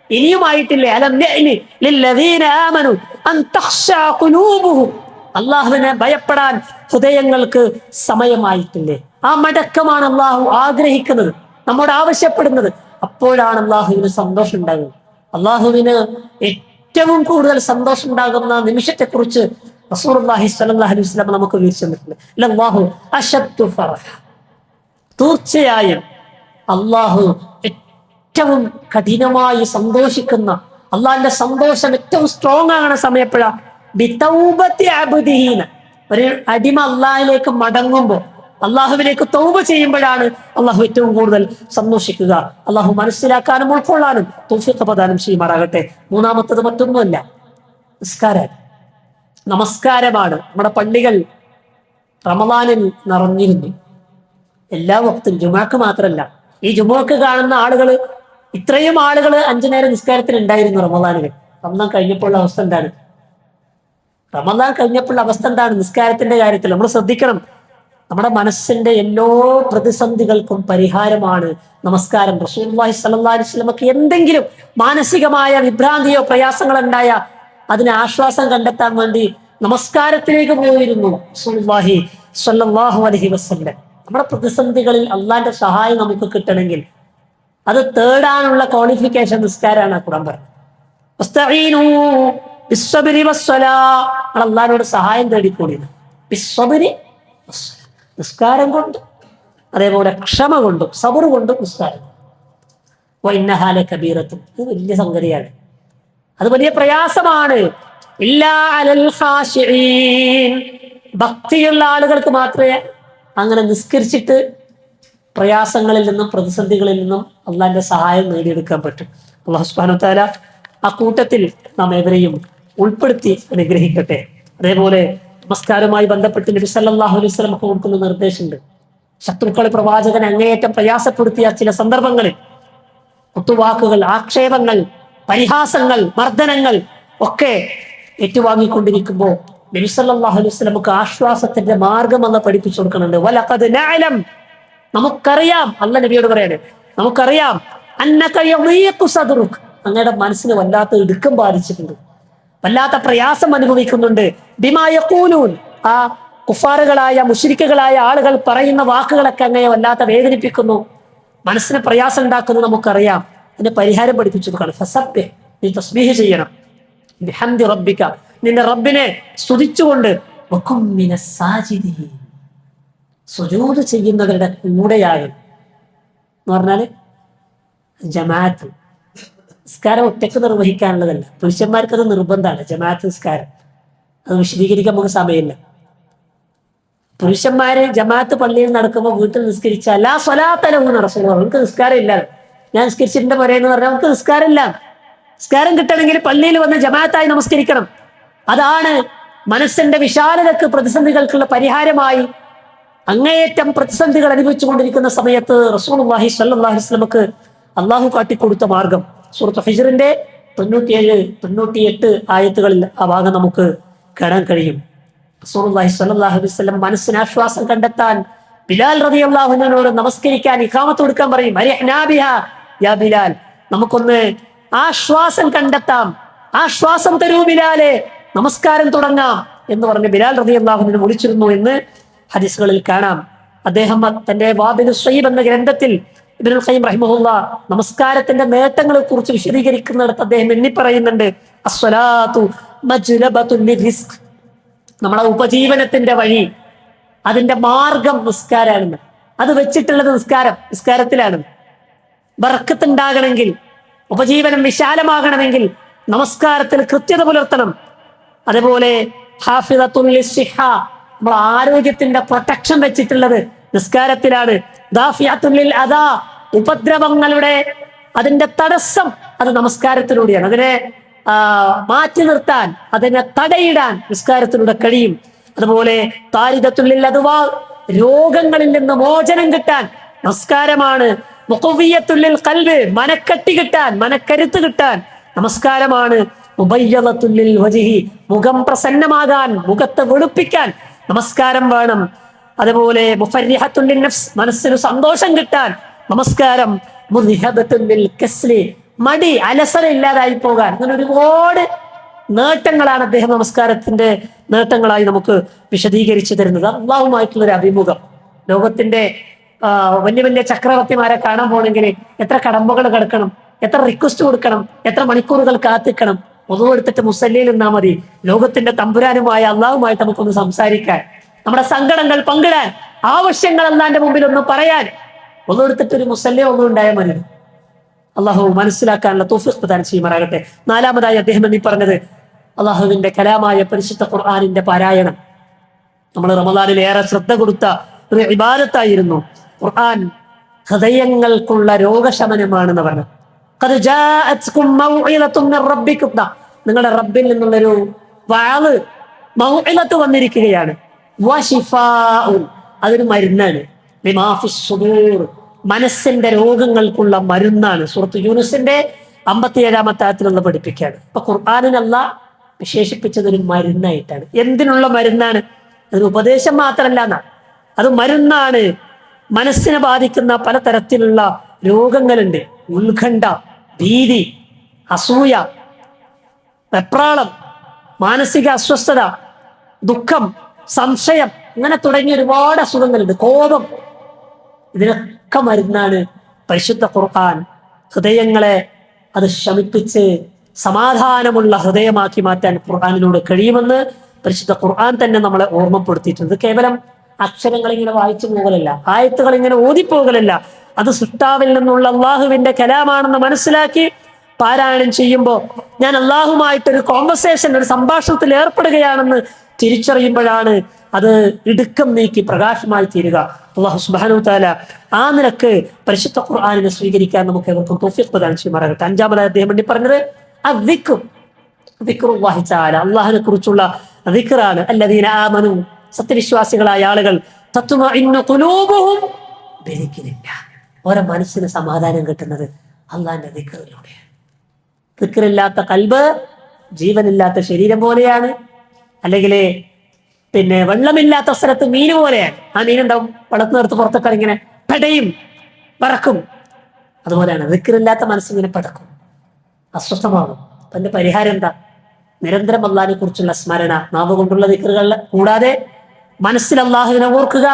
ഇനിയുമായിട്ടില്ലേ? അലം യഅനി ലില്ലദീന ആമനു അൻ തഖ്ശഅ ഖുലൂബുഹും, അള്ളാഹുവിനെ ഭയപ്പെടാൻ ഹൃദയങ്ങൾക്ക് സമയമായിട്ടില്ലേ? ആ മടക്കമാണ് അള്ളാഹു ആഗ്രഹിക്കുന്നത്, നമ്മോട് ആവശ്യപ്പെടുന്നത്. അപ്പോഴാണ് അള്ളാഹുവിന് സന്തോഷം ഉണ്ടാകുന്നത്. അള്ളാഹുവിന് ഏറ്റവും കൂടുതൽ സന്തോഷം ഉണ്ടാകുന്ന നിമിഷത്തെ കുറിച്ച് റസൂലുള്ളാഹി സ്വല്ലല്ലാഹു അലൈഹി വസല്ലം നമുക്ക് വിവരിച്ചു തന്നിട്ടുണ്ട്. അല്ലാഹു അശദ്ദു ഫറഹ, തീർച്ചയായും അള്ളാഹു ഏറ്റവും കഠിനമായി സന്തോഷിക്കുന്ന, അള്ളാഹിന്റെ സന്തോഷം ഏറ്റവും സ്ട്രോങ് ആകുന്ന സമയപ്പോഴാ ബിതൗബത്തി അബ്ദിഹീന, ഒരു അടിമ അള്ളാഹിലേക്ക് മടങ്ങുമ്പോ, അള്ളാഹുവിലേക്ക് തൗബ ചെയ്യുമ്പോഴാണ് അള്ളാഹു ഏറ്റവും കൂടുതൽ സന്തോഷിക്കുക. അള്ളാഹു മനസ്സിലാക്കാനും ഉൾക്കൊള്ളാനും തൗഫീഖ് പ്രദാനം ചെയ്യുമാറാകട്ടെ. മൂന്നാമത്തത് മറ്റൊന്നുമല്ല, നമസ്കാരമാണ്. നമ്മുടെ പള്ളികൾ റമദാനിൽ നിറഞ്ഞിരുന്നു. എല്ലാ വക്തും, ജുമാക്ക് മാത്രമല്ല, ഈ ജുമുഅക്ക് കാണുന്ന ആളുകൾ, ഇത്രയും ആളുകൾ 5 നേരം നിസ്കാരത്തിന് ഉണ്ടായിരുന്നു റമദാനിൽ. റമദാൻ കഴിഞ്ഞപ്പോഴുള്ള അവസ്ഥ എന്താണ്? റമദാൻ കഴിഞ്ഞപ്പോഴുള്ള അവസ്ഥ എന്താണ്? നിസ്കാരത്തിന്റെ കാര്യത്തിൽ നമ്മൾ ശ്രദ്ധിക്കണം. നമ്മുടെ മനസ്സിന്റെ എല്ലാ പ്രതിസന്ധികൾക്കും പരിഹാരമാണ് നമസ്കാരം. റസൂലുള്ളാഹി സ്വല്ലല്ലാഹു അലൈഹി വസല്ലമക്ക് എന്തെങ്കിലും മാനസികമായ വിഭ്രാന്തിയോ പ്രയാസങ്ങളോ ഉണ്ടായ അതിന് ആശ്വാസം കണ്ടെത്താൻ വേണ്ടി നമസ്കാരത്തിലേക്ക് പോയിരുന്നു റസൂലുള്ളാഹി സ്വല്ലല്ലാഹു അലൈഹി വസല്ലം. നമ്മുടെ പ്രതിസന്ധികളിൽ അള്ളാന്റെ സഹായം നമുക്ക് കിട്ടണമെങ്കിൽ അത് തേടാനുള്ള ക്വാളിഫിക്കേഷൻ നിസ്കാരമാണ്. ഖുർആൻ പറഞ്ഞത് അള്ളാഹിനോട് സഹായം തേടിക്കൂടി. നിസ്കാരം കൊണ്ട്, അതേപോലെ ക്ഷമ കൊണ്ടും സബർ കൊണ്ടും നിസ്കാരം. വഇന്നഹാ ലകബീറത്തുൻ, ഇത് വലിയ സംഗതിയാണ്, അത് വലിയ പ്രയാസമാണ്. ഇല്ലാ അലൽ ഖാശിഈൻ, ഭക്തിയുള്ള ആളുകൾക്ക് മാത്രമേ അങ്ങനെ നിസ്കരിച്ചിട്ട് പ്രയാസങ്ങളിൽ നിന്നും പ്രതിസന്ധികളിൽ നിന്നും അള്ളാഹിന്റെ സഹായം നേടിയെടുക്കാൻ പറ്റും. അല്ലാഹു സുബ്ഹാനഹു വ തആല ആ കൂട്ടത്തിൽ നാം ഏവരെയും ഉൾപ്പെടുത്തി അനുഗ്രഹിക്കട്ടെ. അതേപോലെ നമസ്കാരവുമായി ബന്ധപ്പെട്ട് നബി സല്ലല്ലാഹു അലൈഹി വസല്ലം കൊടുക്കുന്ന നിർദ്ദേശമുണ്ട്. ശത്രുക്കളെ പ്രവാചകൻ അങ്ങേയറ്റം പ്രയാസപ്പെടുത്തിയ ചില സന്ദർഭങ്ങളിൽ കുത്തുവാക്കുകൾ, ആക്ഷേപങ്ങൾ, പരിഹാസങ്ങൾ, മർദ്ദനങ്ങൾ ഒക്കെ ഏറ്റുവാങ്ങിക്കൊണ്ടിരിക്കുമ്പോൾ നബി സല്ലല്ലാഹു അലൈഹി വസല്ലമക്ക് ആശ്വാസത്തിന്റെ മാർഗം അല്ലാഹു പഠിപ്പിച്ചു കൊടുക്കുന്നുണ്ട്. വലഖദ് നഅലം, നമുക്കറിയാം, അല്ലാഹു നബിയോട് പറയാണ്, നമുക്കറിയാം, അന്നക യളീഖു സദ്റുക, അങ്ങയുടെ മനസ്സിന് വല്ലാത്ത ഇടുക്കം ബാധിച്ചിട്ടുണ്ട്, വല്ലാത്ത പ്രയാസം അനുഭവിക്കുന്നുണ്ട്. ബിമാ യഖൂലൂൻ, ആ കുഫാറുകളായ മുശ്രിക്കുകളായ ആളുകൾ പറയുന്ന വാക്കുകളൊക്കെ അങ്ങയെ വല്ലാത്ത വേദനിപ്പിക്കുന്നു, മനസ്സിന് പ്രയാസം ഉണ്ടാക്കുന്നു, നമുക്കറിയാം. അതിന്റെ പരിഹാരം പഠിപ്പിച്ചു കൊടുക്കണം. ഫസബ്ബിഹ്, നീ തസ്ബീഹ് ചെയ്യണം. ബിഹംദി റബ്ബിക, നിന്റെ റബ്ബിനെ സ്തുതിച്ചുകൊണ്ട്, വകും മിനസ് സാജിദീൻ, സുജൂദ് ചെയ്യുന്നവരുടെ കൂടെയാകും എന്ന് പറഞ്ഞാല് ജമാഅത്ത്. നിസ്കാരം ഒറ്റക്ക് നിർവഹിക്കാനുള്ളതല്ല, പുരുഷന്മാർക്ക് അത് നിർബന്ധമാണ്. ജമാഅത്ത് നിസ്കാരം അത് വിശദീകരിക്കാൻ നമുക്ക് സമയമില്ല. പുരുഷന്മാര് ജമാഅത്ത് പള്ളിയിൽ നടക്കുമ്പോൾ വീട്ടിൽ നിസ്കരിച്ചാൽ ലാ സ്വലാത്ത ലഹു എന്ന് റസൂലുള്ളാഹി, നമുക്ക് നിസ്കാരം ഇല്ല. ഞാൻ നിസ്കരിച്ചിട്ടുണ്ട് പറയുന്ന പറഞ്ഞാൽ നമുക്ക് നിസ്കാരം ഇല്ല. നിസ്കാരം കിട്ടണമെങ്കിൽ പള്ളിയിൽ വന്ന് ജമാഅത്തായി നമസ്കരിക്കണം. അതാണ് മനസ്സിന്റെ വിശാലതക്ക്, പ്രതിസന്ധികൾക്കുള്ള പരിഹാരമായി. അങ്ങേയറ്റം പ്രതിസന്ധികൾ അനുഭവിച്ചു കൊണ്ടിരിക്കുന്ന സമയത്ത് റസൂലുള്ളാഹി സ്വല്ലല്ലാഹു അലൈഹി വസല്ലമക്ക് അള്ളാഹു കാട്ടിക്കൊടുത്ത മാർഗം സൂറത്ത് ഹിജ്റിന്റെ 97, 98 ആയത്തുകളിൽ ആ ഭാഗം നമുക്ക് കാണാൻ കഴിയും. റസൂലുള്ളാഹി സ്വല്ലല്ലാഹു അലൈഹി വസല്ലം മനസ്സിന് ആശ്വാസം കണ്ടെത്താൻ ബിലാൽ റളിയല്ലാഹു അൻഹുവിനോട് നമസ്കരിക്കാൻ, ഇഖാമത്ത് കൊടുക്കാൻ പറയും. അരിഹ്നാ ബിഹാ യാ ബിലാൽ, നമുക്കൊന്ന് ആശ്വാസം കണ്ടെത്താം, ആശ്വാസം തരൂ ബിലാലെ, നമസ്കാരം തുടങ്ങാം എന്ന് പറഞ്ഞ് ബിലാൽ റളിയല്ലാഹു അൻഹു വിളിച്ചിരുന്നു എന്ന് ഹദീസുകളിൽ കാണാം. അദ്ദേഹം തന്റെ വാബിലുസ് സ്വയ്യിബ് എന്ന ഗ്രന്ഥത്തിൽ ഇബ്നുൽ ഖയ്യിം റഹിമഹുല്ലാഹ് നമസ്കാരത്തിന്റെ നേട്ടങ്ങളെ കുറിച്ച് വിശദീകരിക്കുന്നിടത്ത് അദ്ദേഹം എണ്ണി പറയുന്നുണ്ട്, അസ്സലാത്തു മജ്ലബത്തുൻ ലിറിസ്ക്, നമ്മുടെ ഉപജീവനത്തിന്റെ വഴി, അതിന്റെ മാർഗം നിസ്കാരമാണ്. അത് വെച്ചിട്ടുള്ളത് നിസ്കാരത്തിലാണ്. ബർക്കത്ത് ഉണ്ടാകണമെങ്കിൽ, ഉപജീവനം വിശാലമാകണമെങ്കിൽ നമസ്കാരത്തിൽ കൃത്യത പുലർത്തണം. അതുപോലെ ഹാഫിദത്തുൽ ലിസ്സിഹ, നമ്മൾ ആരോഗ്യത്തിന്റെ പ്രൊട്ടക്ഷൻ വെച്ചിട്ടുള്ളത് നിസ്കാരത്തിലാണ്. ദാഫിയത്തുൽ ലിൽ അദാ, ഉപദ്രവങ്ങളുടെ അതിന്റെ തടസ്സം അത് നമസ്കാരത്തിലൂടെയാണ്. അതിനെ മാറ്റി നിർത്താൻ, അതിനെ തടയിടാൻ നിസ്കാരത്തിലൂടെ കഴിയും. അതുപോലെ താരിദത്തുൽ ലിൽ അദ്വാ, രോഗങ്ങളിൽ നിന്ന് മോചനം കിട്ടാൻ നമസ്കാരമാണ്. മുഖവിയ്യത്തുൽ ലിൽ ഖൽബ്, മനക്കട്ടി കിട്ടാൻ, മനക്കരുത്ത് കിട്ടാൻ നമസ്കാരമാണ്. മുബയ്യദത്തുൽ ലിൽ വജ്ഹി, മുഖം പ്രസന്നമാകാൻ, മുഖത്തെ വെളുപ്പിക്കാൻ നമസ്കാരം വേണം. അതുപോലെ മുഫർരിഹത്തുൽ ലിൻ നഫ്സ്, മനസ്സിന് സന്തോഷം കിട്ടാൻ നമസ്കാരം. മുദ്ഹിബത്തുൽ ലിൽ കസ്ലി, മടി, അലസര ഇല്ലാതായി പോകാൻ. അങ്ങനെ ഒരുപാട് നേട്ടങ്ങളാണ് അദ്ദേഹം നമസ്കാരത്തിന്റെ നേട്ടങ്ങളായി നമുക്ക് വിശദീകരിച്ചു തരുന്നത്. അള്ളാഹുമായിട്ടുള്ള ഒരു അഭിമുഖം. ലോകത്തിന്റെ വലിയ വലിയ ചക്രവർത്തിമാരെ കാണാൻ പോകണമെങ്കിൽ എത്ര കടമ്പകൾ കിടക്കണം, എത്ര റിക്വസ്റ്റ് കൊടുക്കണം, എത്ര മണിക്കൂറുകൾ കാത്തിക്കണം. ഒന്നു എടുത്തിട്ട് മുസല്ലിയിൽ നിന്നാ മതി. ലോകത്തിന്റെ തമ്പുരാനുമായ അള്ളാഹുമായിട്ട് നമുക്കൊന്ന് സംസാരിക്കാൻ, നമ്മുടെ സങ്കടങ്ങൾ പങ്കിടാൻ, ആവശ്യങ്ങൾ അള്ളാന്റെ മുമ്പിൽ ഒന്ന് പറയാൻ ഒന്നു എടുത്തിട്ട് ഒരു മുസല്ലി ഒന്നും ഉണ്ടായാൽ മതി. അള്ളാഹു മനസ്സിലാക്കാനുള്ള തൗഫീഖ് പ്രദാനം ചെയ്യുമാറാകട്ടെ. നാലാമതായി അദ്ദേഹം എന്നീ പറഞ്ഞത് അള്ളാഹുവിന്റെ കലാമായ പരിശുദ്ധ ഖുർആനിന്റെ പാരായണം. നമ്മൾ റമദാനിൽ ഏറെ ശ്രദ്ധ കൊടുത്ത ഒരു ഇബാദത്തായിരുന്നു. ഖുർആൻ ഹൃദയങ്ങൾക്കുള്ള രോഗശമനമാണെന്ന് പറഞ്ഞു. ഖദ് ജാഅത്കും മൗഇലത്തും മിർ റബ്ബിക്കും, നിങ്ങളുടെ റബ്ബിൽ നിന്നുള്ളൊരു വഅദ്, മൗഇലത്ത് വന്നിരിക്കുകയാണ്. വശിഫാഉൻ, അതൊരു മരുന്നാണ്. ലിമാ ഫിസ് സുദൂർ, മനസ്സിന്റെ രോഗങ്ങൾക്കുള്ള മരുന്നാണ്. സൂറത്ത് യൂനുസിന്റെ 57-ാമത്തെ ആയത്തിലൊന്ന് പഠിപ്പിക്കുകയാണ്. ഇപ്പൊ ഖുർആനിനല്ല വിശേഷിപ്പിച്ചതൊരു മരുന്നായിട്ടാണ്. എന്തിനുള്ള മരുന്നാണ്? അതൊരു ഉപദേശം മാത്രമല്ല എന്നാണ്, അത് മരുന്നാണ്. മനസ്സിനെ ബാധിക്കുന്ന പലതരത്തിലുള്ള രോഗങ്ങളുണ്ട്. ഉത്കണ്ഠ, ഭീതി, അസൂയ, വെപ്രാളം, മാനസിക അസ്വസ്ഥത, ദുഃഖം, സംശയം, അങ്ങനെ തുടങ്ങിയ ഒരുപാട് അസുഖങ്ങളുണ്ട്. കോപം, ഇതിനൊക്കെ മരുന്നാണ് പരിശുദ്ധ ഖുർആൻ. ഹൃദയങ്ങളെ അത് ശമിപ്പിച്ച് സമാധാനമുള്ള ഹൃദയമാക്കി മാറ്റാൻ ഖുർആനിലൂടെ കഴിയുമെന്ന് പരിശുദ്ധ ഖുർആൻ തന്നെ നമ്മളെ ഓർമ്മപ്പെടുത്തിയിട്ടുണ്ട്. കേവലം അക്ഷരങ്ങൾ ഇങ്ങനെ വായിച്ചു പോകലല്ല, ആയത്തുകൾ ഇങ്ങനെ ഓതിപ്പോകലല്ല, അത് സൃഷ്ടാവിൽ നിന്നുള്ള അള്ളാഹുവിന്റെ കലാമാണെന്ന് മനസ്സിലാക്കി പാരായണം ചെയ്യുമ്പോൾ ഞാൻ അള്ളാഹുമായിട്ടൊരു കോൺവെർസേഷൻ, ഒരു സംഭാഷണത്തിൽ ഏർപ്പെടുകയാണെന്ന് തിരിച്ചറിയുമ്പോഴാണ് അത് ഇടുക്കം നീക്കി പ്രകാശമായി തീരുക. അള്ളാഹു സുബ്ഹാനഹു വ തആല ആ നിലക്ക് പരിശുദ്ധ ഖുർആനിനെ സ്വീകരിക്കാൻ നമുക്ക് ഏവർക്കും തൗഫീഖ് പ്രദാനം ചെയ്യുമാറാകട്ടെ. 5-ാമതായി അദ്ദേഹം വേണ്ടി പറഞ്ഞത് ദിക്റുല്ലാഹി തആല, അള്ളാഹിനെ കുറിച്ചുള്ള ദിക്റാണ്. അല്ലദീന ആമനു, സത്യവിശ്വാസികളായ ആളുകൾ, തത്മഇന്നു ഖുലൂബുഹും ബിദിക്രില്ലാഹ്, ഓരോ മനസ്സിന് സമാധാനം കിട്ടുന്നത് അള്ളാഹിന്റെ ദിക്റിലൂടെയാണ്. ദിക്റില്ലാത്ത കൽബ് ജീവനില്ലാത്ത ശരീരം പോലെയാണ്. അല്ലെങ്കിൽ വെള്ളമില്ലാത്ത സ്ഥലത്ത് മീന് പോലെയാണ്. ആ മീനുണ്ടാവും, വെള്ളത്തിന് നിർത്ത് പുറത്തൊക്കെ ഇങ്ങനെ പെടയും, പറക്കും. അതുപോലെയാണ് ദിക്റില്ലാത്ത മനസ്സിങ്ങനെ പടക്കും, അസ്വസ്ഥമാകും. അപ്പൊ അതിന്റെ പരിഹാരം എന്താ? നിരന്തരം അള്ളാഹിനെ കുറിച്ചുള്ള സ്മരണ, നാവ് കൊണ്ടുള്ള ദിക്റുകൾ കൂടാതെ മനസ്സിൽ അള്ളാഹുവിനെ ഓർക്കുക.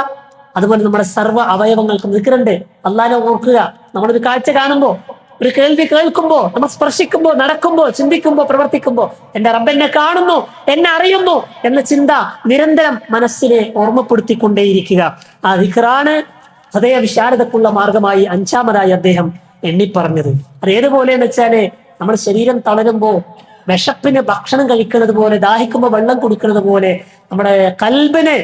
അതുപോലെ നമ്മുടെ സർവ്വ അവയവങ്ങൾക്കും ദിക്റുണ്ട്. അള്ളാഹിനെ ഓർക്കുക. നമ്മളൊരു കാഴ്ച കാണുമ്പോൾ, ഒരു കേൾവി കേൾക്കുമ്പോൾ, നമ്മൾ സ്പർശിക്കുമ്പോൾ, നടക്കുമ്പോൾ, ചിന്തിക്കുമ്പോൾ, പ്രവർത്തിക്കുമ്പോൾ എന്റെ റബ്ബ് എന്നെ കാണുന്നു, എന്നെ അറിയുന്നു എന്ന ചിന്ത നിരന്തരം മനസ്സിനെ ഓർമ്മപ്പെടുത്തിക്കൊണ്ടേയിരിക്കുക. ആ ദിക്റാണ് ഹൃദയ വിശാലതക്കുള്ള മാർഗമായി 5-ാമതായി അദ്ദേഹം എണ്ണിപ്പറഞ്ഞത്. അത് ഏതുപോലെ എന്ന് വെച്ചാല്, നമ്മുടെ ശരീരം തളരുമ്പോൾ വിശപ്പിന് ഭക്ഷണം കഴിക്കുന്നത് പോലെ, ദാഹിക്കുമ്പോൾ വെള്ളം കുടിക്കുന്നത് പോലെ നമ്മുടെ കൽബിന്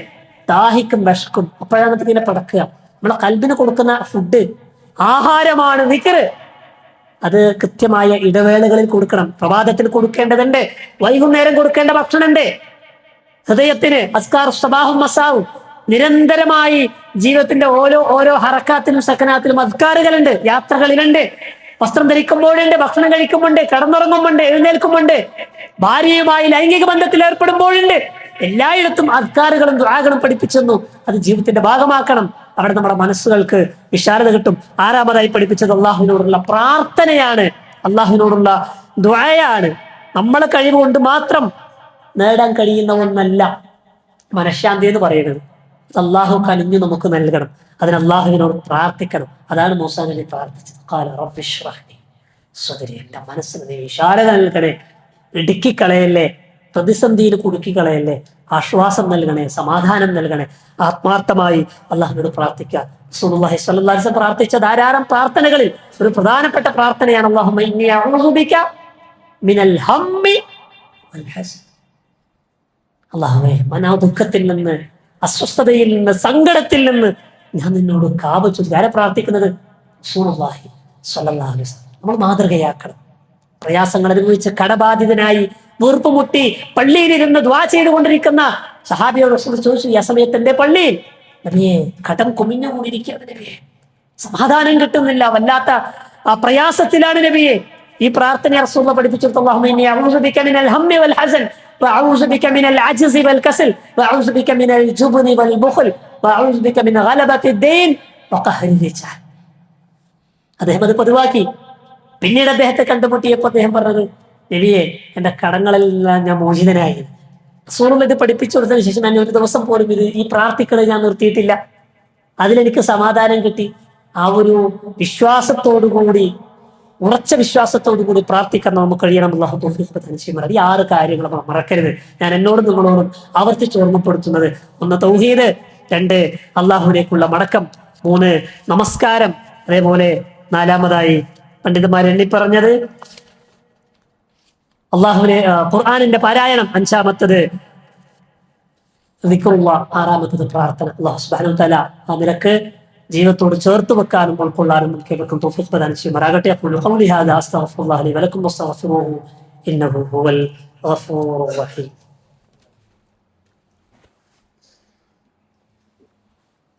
ദാഹിക്കും, വിശക്കും. അപ്പോഴാണ് ഇങ്ങനെ പടക്കുക. നമ്മളെ കൽബിന് കൊടുക്കുന്ന ഫുഡ്, ആഹാരമാണ് ദിക്റ്. അത് കൃത്യമായ ഇടവേളകളിൽ കൊടുക്കണം. പ്രഭാതത്തിൽ കൊടുക്കേണ്ടതുണ്ട്, വൈകുന്നേരം കൊടുക്കേണ്ട ഭക്ഷണമുണ്ട്. ഹൃദയത്തിന് അസ്കാർ സബാഹും മസാവും, നിരന്തരമായി ജീവിതത്തിന്റെ ഓരോ ഹറക്കാത്തിലും സക്കനാത്തിലും അസ്കാറുകളുണ്ട്, യാത്രകളിലുണ്ട്, വസ്ത്രം ധരിക്കുമ്പോഴുണ്ട്, ഭക്ഷണം കഴിക്കുമ്പോണ്ട്, കടന്നുറങ്ങുമ്പോണ്ട്, എഴുന്നേൽക്കുമ്പോണ്ട്, ഭാര്യയുമായി ലൈംഗിക ബന്ധത്തിൽ ഏർപ്പെടുമ്പോഴുണ്ട്. എല്ലായിടത്തും അസ്കാറുകളും ദുആകളും പഠിപ്പിച്ചെന്നു. അത് ജീവിതത്തിന്റെ ഭാഗമാക്കണം. അവിടെ നമ്മുടെ മനസ്സുകൾക്ക് വിശാലത കിട്ടും. 6-ാമതായി പഠിപ്പിച്ചത് അള്ളാഹുവിനോടുള്ള പ്രാർത്ഥനയാണ്, അള്ളാഹുവിനോടുള്ള ദുആയാണ്. നമ്മളെ കഴിവ് കൊണ്ട് മാത്രം നേടാൻ കഴിയുന്ന ഒന്നല്ല മനഃശാന്തി എന്ന് പറയുന്നത്. അള്ളാഹു കനിഞ്ഞു നമുക്ക് നൽകണം. അതിന് അള്ളാഹുവിനോട് പ്രാർത്ഥിക്കണം. അതാണ് മൂസാ നബി പ്രാർത്ഥിച്ചത്. ഖാല റബ്ബി ഇശ്റഹ് ലി സദ്രി, എന്റെ മനസ്സിന് നീ വിശാലത നൽകണേ, ഇടുക്കിക്കളയല്ലേ, പ്രതിസന്ധിയിൽ കുടുക്കിക്കളയല്ലേ, ആശ്വാസം നൽകണേ, സമാധാനം നൽകണേ. ആത്മാർത്ഥമായി അള്ളാഹുവിനോട് പ്രാർത്ഥിക്കുക. റസൂലുള്ളാഹി സ്വല്ലല്ലാഹു അലൈഹി വസല്ലം പ്രാർത്ഥിച്ച ധാരാളം പ്രാർത്ഥനകളിൽ ഒരു പ്രധാനപ്പെട്ട പ്രാർത്ഥനയാണ് അല്ലാഹുമ്മ ഇന്നി അഊദു ബിക മിനൽ ഹമ്മി വൽ ഹസൻ. അല്ലാഹുവേ, മനോദുഃഖത്തിൽ നിന്ന്, അസ്വസ്ഥതയിൽ നിന്ന്, സങ്കടത്തിൽ നിന്ന് ഞാൻ നിന്നോട് കാവൽ ചോദിച്ചു. ആരെ പ്രാർത്ഥിക്കുന്നത്? റസൂലുള്ളാഹി സ്വല്ലല്ലാഹു അലൈഹി വസല്ലം. നമ്മൾ മാതൃകയാക്കണം. പ്രയാസങ്ങൾ അനുഭവിച്ച് കടബാധിതനായി വീർപ്പുമുട്ടി പള്ളിയിലിരുന്ന് ദുആ ചെയ്തുകൊണ്ടിരിക്കുന്ന സഹാബിയോട് റസൂൽ ചോദിച്ചു, ഈ സമയത്ത് എന്റെ പള്ളിയിൽ നബിയെ കടം കുമിഞ്ഞുകൊണ്ടിരിക്കുകയാണ് നബിയെ, സമാധാനം കിട്ടുന്നില്ല, വല്ലാത്ത ആ പ്രയാസത്തിലാണ് നബിയെ. ഈ പ്രാർത്ഥന റസൂൽ പഠിപ്പിച്ചു. അല്ലാഹുമ്മ ഇന്നി അഊദു ബിക മിനൽ ഹമ്മി വൽ ഹസൻ വഅഊദു ബിക മിനൽ അജ്സി വൽ കസൽ വഅഊദു ബിക മിനൽ ജുബ്നി വൽ ബുഖൽ വഅഊദു ബിക മിൻ ഗലബത്തി ദീൻ വഖഹ്രി റിജാൽ. അദ്ദേഹം അത് പതിവാക്കി. പിന്നീട് അദ്ദേഹത്തെ കണ്ടുമുട്ടിയപ്പോൾ അദ്ദേഹം പറഞ്ഞത്, നബിയെ, എന്റെ കടങ്ങളെല്ലാം ഞാൻ മോചിതനായി. റസൂൽ ഇത് പഠിപ്പിച്ചു കൊടുത്തതിന് ശേഷം ഞാൻ ഒരു ദിവസം പോലും ഈ പ്രാർത്ഥിക്കളെ ഞാൻ നിർത്തിയിട്ടില്ല. അതിലെനിക്ക് സമാധാനം കിട്ടി. ആ ഒരു വിശ്വാസത്തോടുകൂടി, ഉറച്ച വിശ്വാസത്തോടുകൂടി പ്രാർത്ഥിക്കാൻ നമുക്ക് കഴിയണം. അല്ലാഹു തൗഫീഖ് പ്രദാനം ചെയ്യുമാറാകട്ടെ. ഈ 6 കാര്യങ്ങൾ നമ്മൾ മറക്കരുത്. ഞാൻ എന്നോടും നിങ്ങളോടും ആവർത്തിച്ച് ഓർമ്മപ്പെടുത്തുന്നത്: 1 തൗഹീദ്, 2 അള്ളാഹുവിലേക്കുള്ള മടക്കം, 3 നമസ്കാരം, അതേപോലെ 4-ാമതായി പണ്ഡിതന്മാർ എണ്ണിപ്പറഞ്ഞത് അള്ളാഹുവിനെ ഖുർആനിന്റെ പാരായണം, 5-ാമത്തത് ദിക്റുല്ലാഹ്, 6-ാമത്തത് പ്രാർത്ഥന. അല്ലാഹു സുബ്ഹാനഹു വ തആല ആ നിലക്ക് ജീവിതത്തോട് ചേർത്ത് വെക്കാനും ഉൾക്കൊള്ളാനും നമുക്ക് ഏവർക്കും തൗഫീഖ് പ്രദാനം ചെയ്യുമാറാകട്ടെ. അഖൂലു ഖൗലി ഹാദാ അസ്തഗ്ഫിറുല്ലാഹ ലി വലക്കും വസ്തഗ്ഫിറൂഹു ഇന്നഹു ഹുവൽ ഗഫൂറുർ റഹീം.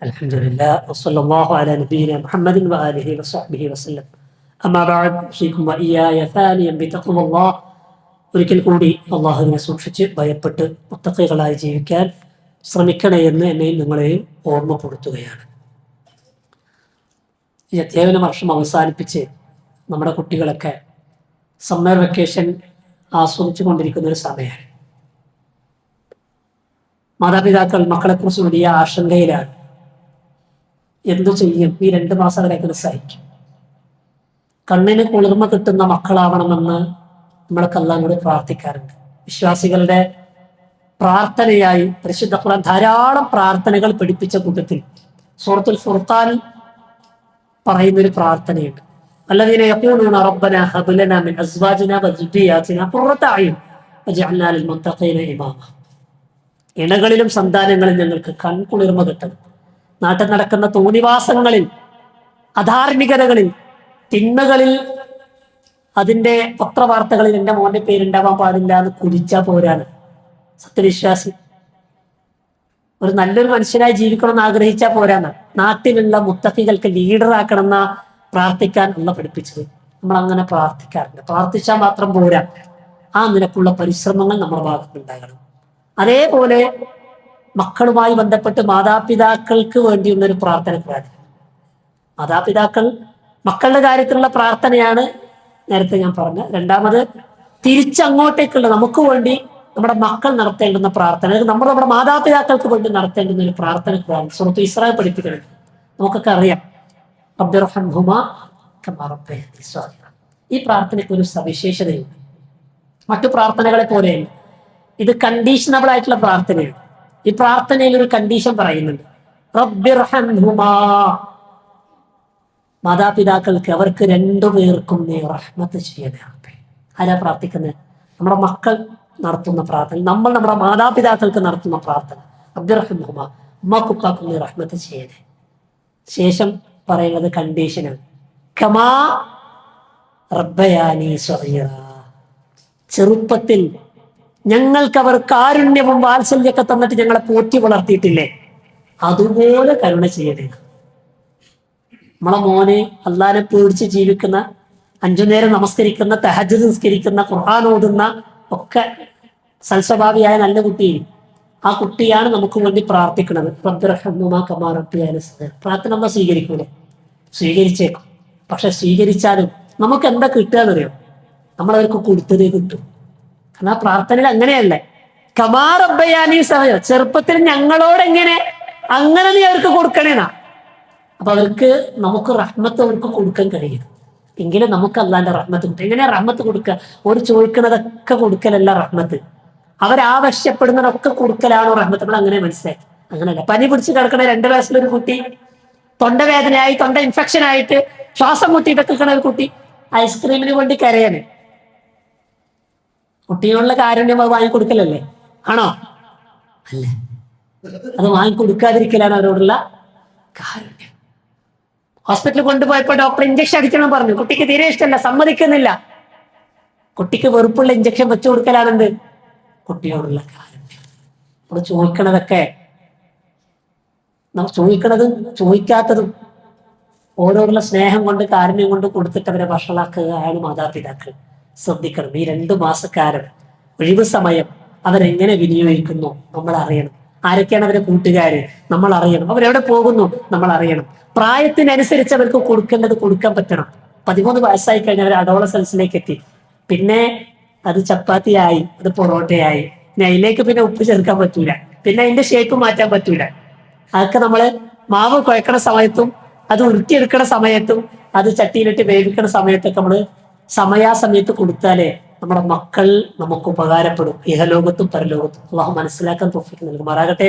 അൽഹംദുലില്ലാഹ് വസല്ലല്ലാഹു അലാ നബിയിനാ മുഹമ്മദിൻ വആലിഹി വസഹ്ബിഹി വസല്ലം. അമ്മാ ബഅദ് ഉസീകും വഇയ്യായ സാനിയൻ ബിതഖ്വല്ലാഹ്. ഒരിക്കൽ കൂടി അള്ളാഹുവിനെ സൂക്ഷിച്ച് ഭയപ്പെട്ട് മുത്തഖികളായി ജീവിക്കാൻ ശ്രമിക്കണേ എന്ന് എന്നെയും നിങ്ങളെയും ഓർമ്മപ്പെടുത്തുകയാണ്. ഈ അധ്യാപന വർഷം അവസാനിപ്പിച്ച് നമ്മുടെ കുട്ടികളൊക്കെ സമ്മർ വെക്കേഷൻ ആസ്വദിച്ചു കൊണ്ടിരിക്കുന്ന ഒരു സമയമാണ്. മാതാപിതാക്കൾ മക്കളെക്കുറിച്ച് വലിയ ആശങ്കയിലാണ്. എന്തു ചെയ്യും? ഈ 2 മാസം അവരെങ്ങനെ സഹിക്കും? കണ്ണിന് കുളിർമ കിട്ടുന്ന മക്കളാവണമെന്ന് നമ്മളൊക്കെ അല്ലാഹുവോട് പ്രാർത്ഥിക്കാറുണ്ട്. വിശ്വാസികളുടെ പ്രാർത്ഥനയായി പരിശുദ്ധ ഖുർആൻ ധാരാളം പ്രാർത്ഥനകൾ പഠിപ്പിച്ച കൂട്ടത്തിൽ സൂറത്തുൽ ഫുർഖാൻ പറയുന്നൊരു പ്രാർത്ഥനയുണ്ട്. അല്ലദീന യഖൂലൂന റബ്ബനാ ഹബ് ലനാ മിൻ അസ്വാജിനാ വദുരിയാതിനാ ഖുർറത അയ്യുൻ വജഅൽനാ ലിൽ മുത്തഖീന ഇമാമ. ഇണകളിലും സന്താനങ്ങളിലും ഞങ്ങൾക്ക് കൺകുളിർമ കിട്ടണം. നാട്ടിൽ നടക്കുന്ന തോന്നിവാസങ്ങളിൽ, അധാർമികതകളിൽ, തിന്മകളിൽ, അതിന്റെ പത്രവാർത്തകളിൽ എൻ്റെ മോന്റെ പേരുണ്ടാവാൻ പാടില്ല എന്ന് കുതിച്ചാ പോരാണ് സത്യവിശ്വാസി. ഒരു നല്ലൊരു മനുഷ്യനായി ജീവിക്കണമെന്ന് ആഗ്രഹിച്ചാൽ പോരാന്ന്. നാട്ടിലുള്ള മുത്തഖികൾക്ക് ലീഡറാക്കണം എന്നാ പ്രാർത്ഥിക്കാൻ ഉള്ള പഠിപ്പിച്ചത്. നമ്മൾ അങ്ങനെ പ്രാർത്ഥിക്കാറുണ്ട്. പ്രാർത്ഥിച്ചാൽ മാത്രം പോരാ, ആ നിലക്കുള്ള പരിശ്രമങ്ങൾ നമ്മുടെ ഭാഗത്തുണ്ടാകണം. അതേപോലെ മക്കളുമായി ബന്ധപ്പെട്ട് മാതാപിതാക്കൾക്ക് വേണ്ടിയുള്ളൊരു പ്രാർത്ഥന കൂടാതെ, മാതാപിതാക്കൾ മക്കളുടെ കാര്യത്തിലുള്ള പ്രാർത്ഥനയാണ് നേരത്തെ ഞാൻ പറഞ്ഞ. രണ്ടാമത് തിരിച്ചങ്ങോട്ടേക്കുള്ള നമുക്ക് വേണ്ടി നമ്മുടെ മക്കൾ നടത്തേണ്ടുന്ന പ്രാർത്ഥന, നമ്മുടെ മാതാപിതാക്കൾക്ക് വേണ്ടി നടത്തേണ്ടുന്ന ഒരു പ്രാർത്ഥന കൂടാണ് സൂറത്ത് ഇസ്രാ പഠിപ്പിക്കണം. നമുക്കൊക്കെ അറിയാം, റബ്ബിർഹംഹുമാ കമാ റബ്ബയാനി സ്വഗീറ. ഈ പ്രാർത്ഥനയ്ക്ക് ഒരു സവിശേഷതയുണ്ട്. മറ്റു പ്രാർത്ഥനകളെ പോലെയല്ല, ഇത് കണ്ടീഷണബിൾ ആയിട്ടുള്ള പ്രാർത്ഥനയാണ്. ഈ പ്രാർത്ഥനയിൽ ഒരു കണ്ടീഷൻ പറയുന്നുണ്ട്, റബ്ബിർഹംഹുമാ, മാതാപിതാക്കൾക്ക് അവർക്ക് 2 പേർക്കും നീ റഹ്മത്ത് ചെയ്യണേ. ആരാ പ്രാർത്ഥിക്കുന്നത്? നമ്മുടെ മക്കൾ നടത്തുന്ന പ്രാർത്ഥന, നമ്മൾ നമ്മുടെ മാതാപിതാക്കൾക്ക് നടത്തുന്ന പ്രാർത്ഥന. റബ്ബിർഹംഹുമാ, ഉമ്മാക്കുപ്പാക്കും നീ റഹ്മത്ത് ചെയ്യണേ. ശേഷം പറയുന്നത് കണ്ടീഷനാണ്, കമാ റബ്ബയാനി സ്വഗീറ, ചെറുപ്പത്തിൽ ഞങ്ങൾക്ക് അവർ കാരുണ്യവും വാത്സല്യമൊക്കെ തന്നിട്ട് ഞങ്ങളെ പോറ്റി വളർത്തിയിട്ടില്ലേ, അതുപോലെ കരുണ ചെയ്യണേ. നമ്മളെ മോനെ അള്ളാനെ പേടിച്ച് ജീവിക്കുന്ന, 5 നേരം നമസ്കരിക്കുന്ന, തഹജ്ജുദ് നിസ്കരിക്കുന്ന, ഖുർആൻ ഓതുന്ന ഒക്കെ സൽസ്വഭാവിയായ നല്ല കുട്ടി, ആ കുട്ടിയാണ് നമുക്ക് വേണ്ടി പ്രാർത്ഥിക്കുന്നത്. റബ്ബിർഹംഹുമാ കമാ റബ്ബയാനി സ്വഗീറ. പ്രാർത്ഥന നമ്മൾ സ്വീകരിക്കൂലേ? സ്വീകരിച്ചേക്കും. പക്ഷെ സ്വീകരിച്ചാലും നമുക്ക് എന്താ കിട്ടുക എന്നറിയോ? നമ്മളവർക്ക് കൊടുത്തതേ കിട്ടും. കാരണം ആ പ്രാർത്ഥനയിൽ അങ്ങനെയല്ലേ, കമാ റബ്ബയാനി സ്വഗീറ, ചെറുപ്പത്തിൽ ഞങ്ങളോട് എങ്ങനെ അങ്ങനെ നീ അവർക്ക് കൊടുക്കണേന്നാ. അപ്പൊ അവർക്ക് നമുക്ക് റഹ്മത്ത് അവർക്ക് കൊടുക്കാൻ കഴിയും. എങ്കിലും നമുക്ക് അല്ലാന്റെ റഹ്മത്ത് കിട്ടും. എങ്ങനെയാ റഹ്മത്ത് കൊടുക്കുക? ഒരു ചോദിക്കണതൊക്കെ കൊടുക്കലല്ല റഹ്മത്ത്, അവരാവശ്യപ്പെടുന്നതൊക്കെ കൊടുക്കലാണോ റഹ്മത്ത്? നമ്മൾ അങ്ങനെ മനസ്സിലാക്കി. അങ്ങനെയല്ല. പനി പിടിച്ച് കിടക്കണ 2 വയസ്സിലൊരു കുട്ടി, തൊണ്ടവേദനയായി, തൊണ്ട ഇൻഫെക്ഷൻ ആയിട്ട് ശ്വാസം മുട്ടിയിട്ട് നിൽക്കണ ഒരു കുട്ടി ഐസ്ക്രീമിന് വേണ്ടി കരയാന്, കുട്ടിയോടുള്ള കാരുണ്യം അത് വാങ്ങിക്കൊടുക്കലല്ലേ? ആണോ? അല്ല, അത് വാങ്ങിക്കൊടുക്കാതിരിക്കലാണ് അവരോടുള്ള കാരുണ്യം. ഹോസ്പിറ്റലിൽ കൊണ്ടുപോയപ്പോ ഡോക്ടർ ഇഞ്ചക്ഷൻ അടിക്കണം പറഞ്ഞു. കുട്ടിക്ക് തീരെ ഇഷ്ടമല്ല, സമ്മതിക്കുന്നില്ല. കുട്ടിക്ക് വെറുപ്പുള്ള ഇഞ്ചക്ഷൻ വെച്ചു കൊടുക്കലാണെന്ത്? കുട്ടിയോടുള്ള കാരുണ്യം. നമ്മൾ ചോദിക്കണതൊക്കെ, നമ്മൾ ചോദിക്കണതും ചോദിക്കാത്തതും ഓരോരുള്ള സ്നേഹം കൊണ്ട്, കാരുണ്യം കൊണ്ട് കൊടുത്തിട്ട് അവരെ വഷളാക്കുകയാണ് മാതാപിതാക്കൾ. ശ്രദ്ധിക്കണം. ഈ 2 മാസക്കാലം ഒഴിവ് സമയം അവരെങ്ങനെ വിനിയോഗിക്കുന്നു നമ്മൾ അറിയണം. ആരൊക്കെയാണ് അവരെ കൂട്ടുകാര് നമ്മൾ അറിയണം. അവരെവിടെ പോകുന്നു നമ്മൾ അറിയണം. പ്രായത്തിനനുസരിച്ച് അവർക്ക് കൊടുക്കേണ്ടത് കൊടുക്കാൻ പറ്റണം. 13 വയസ്സായി കഴിഞ്ഞാൽ അവർ അഡോളസൻസിലേക്ക് എത്തി. പിന്നെ അത് ചപ്പാത്തിയായി, അത് പൊറോട്ടയായി. പിന്നെ അതിലേക്ക് പിന്നെ ഉപ്പ് ചേർക്കാൻ പറ്റൂല, പിന്നെ അതിന്റെ ഷേപ്പ് മാറ്റാൻ പറ്റൂല. അതൊക്കെ നമ്മള് മാവ് കുഴക്കണ സമയത്തും അത് ഉരുട്ടിയെടുക്കണ സമയത്തും അത് ചട്ടിയിലിട്ട് വേവിക്കണ സമയത്തൊക്കെ നമ്മള് സമയാസമയത്ത് കൊടുത്താലേ നമ്മുടെ മക്കൾ നമുക്ക് ഉപകാരപ്പെടും, ഇഹലോകത്തും പരലോകത്തും. അള്ളാഹു മനസ്സിലാക്കാൻ തൗഫീഖ് നൽകുമാറാകട്ടെ.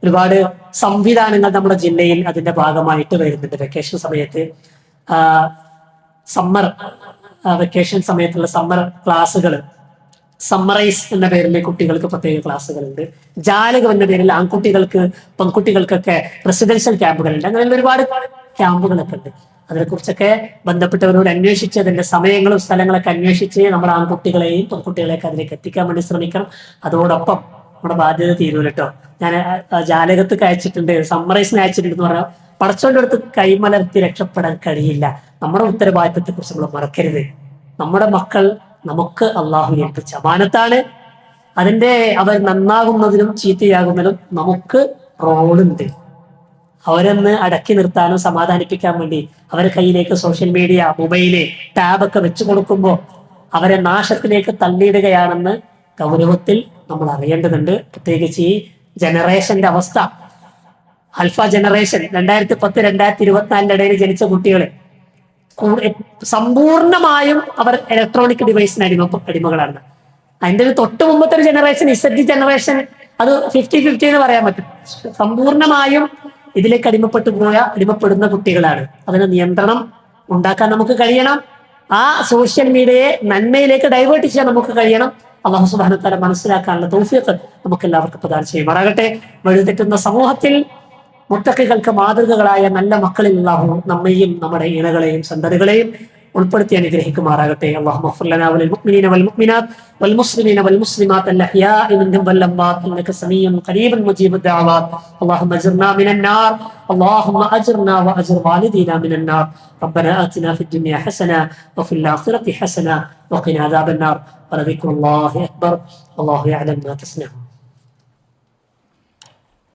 ഒരുപാട് സംവിധാനങ്ങൾ നമ്മുടെ ജില്ലയിൽ അതിന്റെ ഭാഗമായിട്ട് വരുന്നുണ്ട്. വെക്കേഷൻ സമയത്ത് സമ്മർ വെക്കേഷൻ സമയത്തുള്ള സമ്മർ ക്ലാസ്സുകൾ, സമ്മറൈസ് എന്ന പേരിൽ കുട്ടികൾക്ക് പ്രത്യേക ക്ലാസ്സുകളുണ്ട്. ജാലകം എന്ന പേരിൽ ആൺകുട്ടികൾക്ക് പെൺകുട്ടികൾക്കൊക്കെ റെസിഡൻഷ്യൽ ക്യാമ്പുകളുണ്ട്. അങ്ങനെയുള്ള ഒരുപാട് ക്യാമ്പുകളൊക്കെ ഉണ്ട്. അതിനെക്കുറിച്ചൊക്കെ ബന്ധപ്പെട്ടവരോട് അന്വേഷിച്ച് അതിന്റെ സമയങ്ങളും സ്ഥലങ്ങളൊക്കെ അന്വേഷിച്ച് നമ്മുടെ ആൺകുട്ടികളെയും പെൺകുട്ടികളെയൊക്കെ അതിലേക്ക് എത്തിക്കാൻ വേണ്ടി ശ്രമിക്കണം. അതോടൊപ്പം നമ്മുടെ ബാധ്യത തീരൂല കേട്ടോ. ഞാൻ ജാലകത്തൊക്കെ അയച്ചിട്ടുണ്ട്, സമ്മറൈസിന് അയച്ചിട്ടുണ്ട് എന്ന് പറഞ്ഞാൽ പടച്ചോന്റെ അടുത്ത് കൈമലർത്തി രക്ഷപ്പെടാൻ കഴിയില്ല. നമ്മുടെ ഉത്തരവാദിത്തത്തെ കുറിച്ച് നമ്മൾ മറക്കരുത്. നമ്മുടെ മക്കൾ നമുക്ക് അള്ളാഹു ഏൽപ്പിച്ച അമാനത്താണ്. അവർ നന്നാകുന്നതിനും ചീത്തയാകുന്നതിനും നമുക്ക് റോളുണ്ട്. അവരൊന്ന് അടക്കി നിർത്താനും സമാധാനിപ്പിക്കാൻ വേണ്ടി അവരെ കയ്യിലേക്ക് സോഷ്യൽ മീഡിയ, മൊബൈല്, ടാബൊക്കെ വെച്ചു കൊടുക്കുമ്പോൾ അവരെ നാശത്തിലേക്ക് തള്ളിയിടുകയാണെന്ന് ഗൗരവത്തിൽ നമ്മൾ അറിയേണ്ടതുണ്ട്. പ്രത്യേകിച്ച് ഈ ജനറേഷന്റെ അവസ്ഥ, ആൽഫ ജനറേഷൻ 2010, 2024 ഇടയിൽ ജനിച്ച കുട്ടികൾ സമ്പൂർണമായും അവർ ഇലക്ട്രോണിക് ഡിവൈസിന് അടിമകളാണ്. അതിന്റെ ഒരു തൊട്ട് മുമ്പത്തെ ഒരു ജനറേഷൻ, ഇസഡ് ജനറേഷൻ, അത് 50-50 എന്ന് പറയാൻ പറ്റും. സമ്പൂർണമായും ഇതിലേക്ക് അടിമപ്പെടുന്ന കുട്ടികളാണ്. അതിന് നിയന്ത്രണം ഉണ്ടാക്കാൻ നമുക്ക് കഴിയണം. ആ സോഷ്യൽ മീഡിയയെ നന്മയിലേക്ക് ഡൈവേർട്ട് ചെയ്യാൻ നമുക്ക് കഴിയണം. അല്ലാഹു സുബ്ഹാനഹു വ തആല മനസ്സിലാക്കാനുള്ള തൗഫീഖ് നമുക്ക് എല്ലാവർക്കും പ്രദാനം ചെയ്യുമാറാകട്ടെ. വഴിതെറ്റുന്ന സമൂഹത്തിൽ മുത്തഖികൾക്ക് മാതൃകകളായ നല്ല മക്കളിൽ അല്ലാഹു നമ്മയും നമ്മുടെ ഇണകളെയും സന്തതികളെയും ഉൾപ്പെടുത്തി അനുഗ്രഹിക്കുമാറാകട്ടെ. അല്ലാഹുമ്മ ഗ്ഫിർ ലനാ വലിൽ മുഅ്മിനീന വൽ മുഅ്മിനാത്ത് വൽ മുസ്ലിമീന വൽ മുസ്ലിമാത്ത് അൽ അഹ്യാഇ മിൻഹും വൽ അംവാത്ത് ഇന്നക സമീഉൻ ഖരീബുൻ മുജീബുദ് ദഅവാത്ത്. അല്ലാഹുമ്മ അജ്ർനാ മിനൻ നാർ, അല്ലാഹുമ്മ അജ്ർനാ വ അജ്ർ വാലിദീനാ മിനൻ നാർ. റബ്ബനാ ആതിനാ ഫിദ് ദുനിയ ഹസന വഫിൽ ആഖിറതി ഹസന വഖിനാ അദാബൻ നാർ. വലദിക്റുല്ലാഹി അക്ബർ. അല്ലാഹു യഅലം മാ തസ്നഊൻ.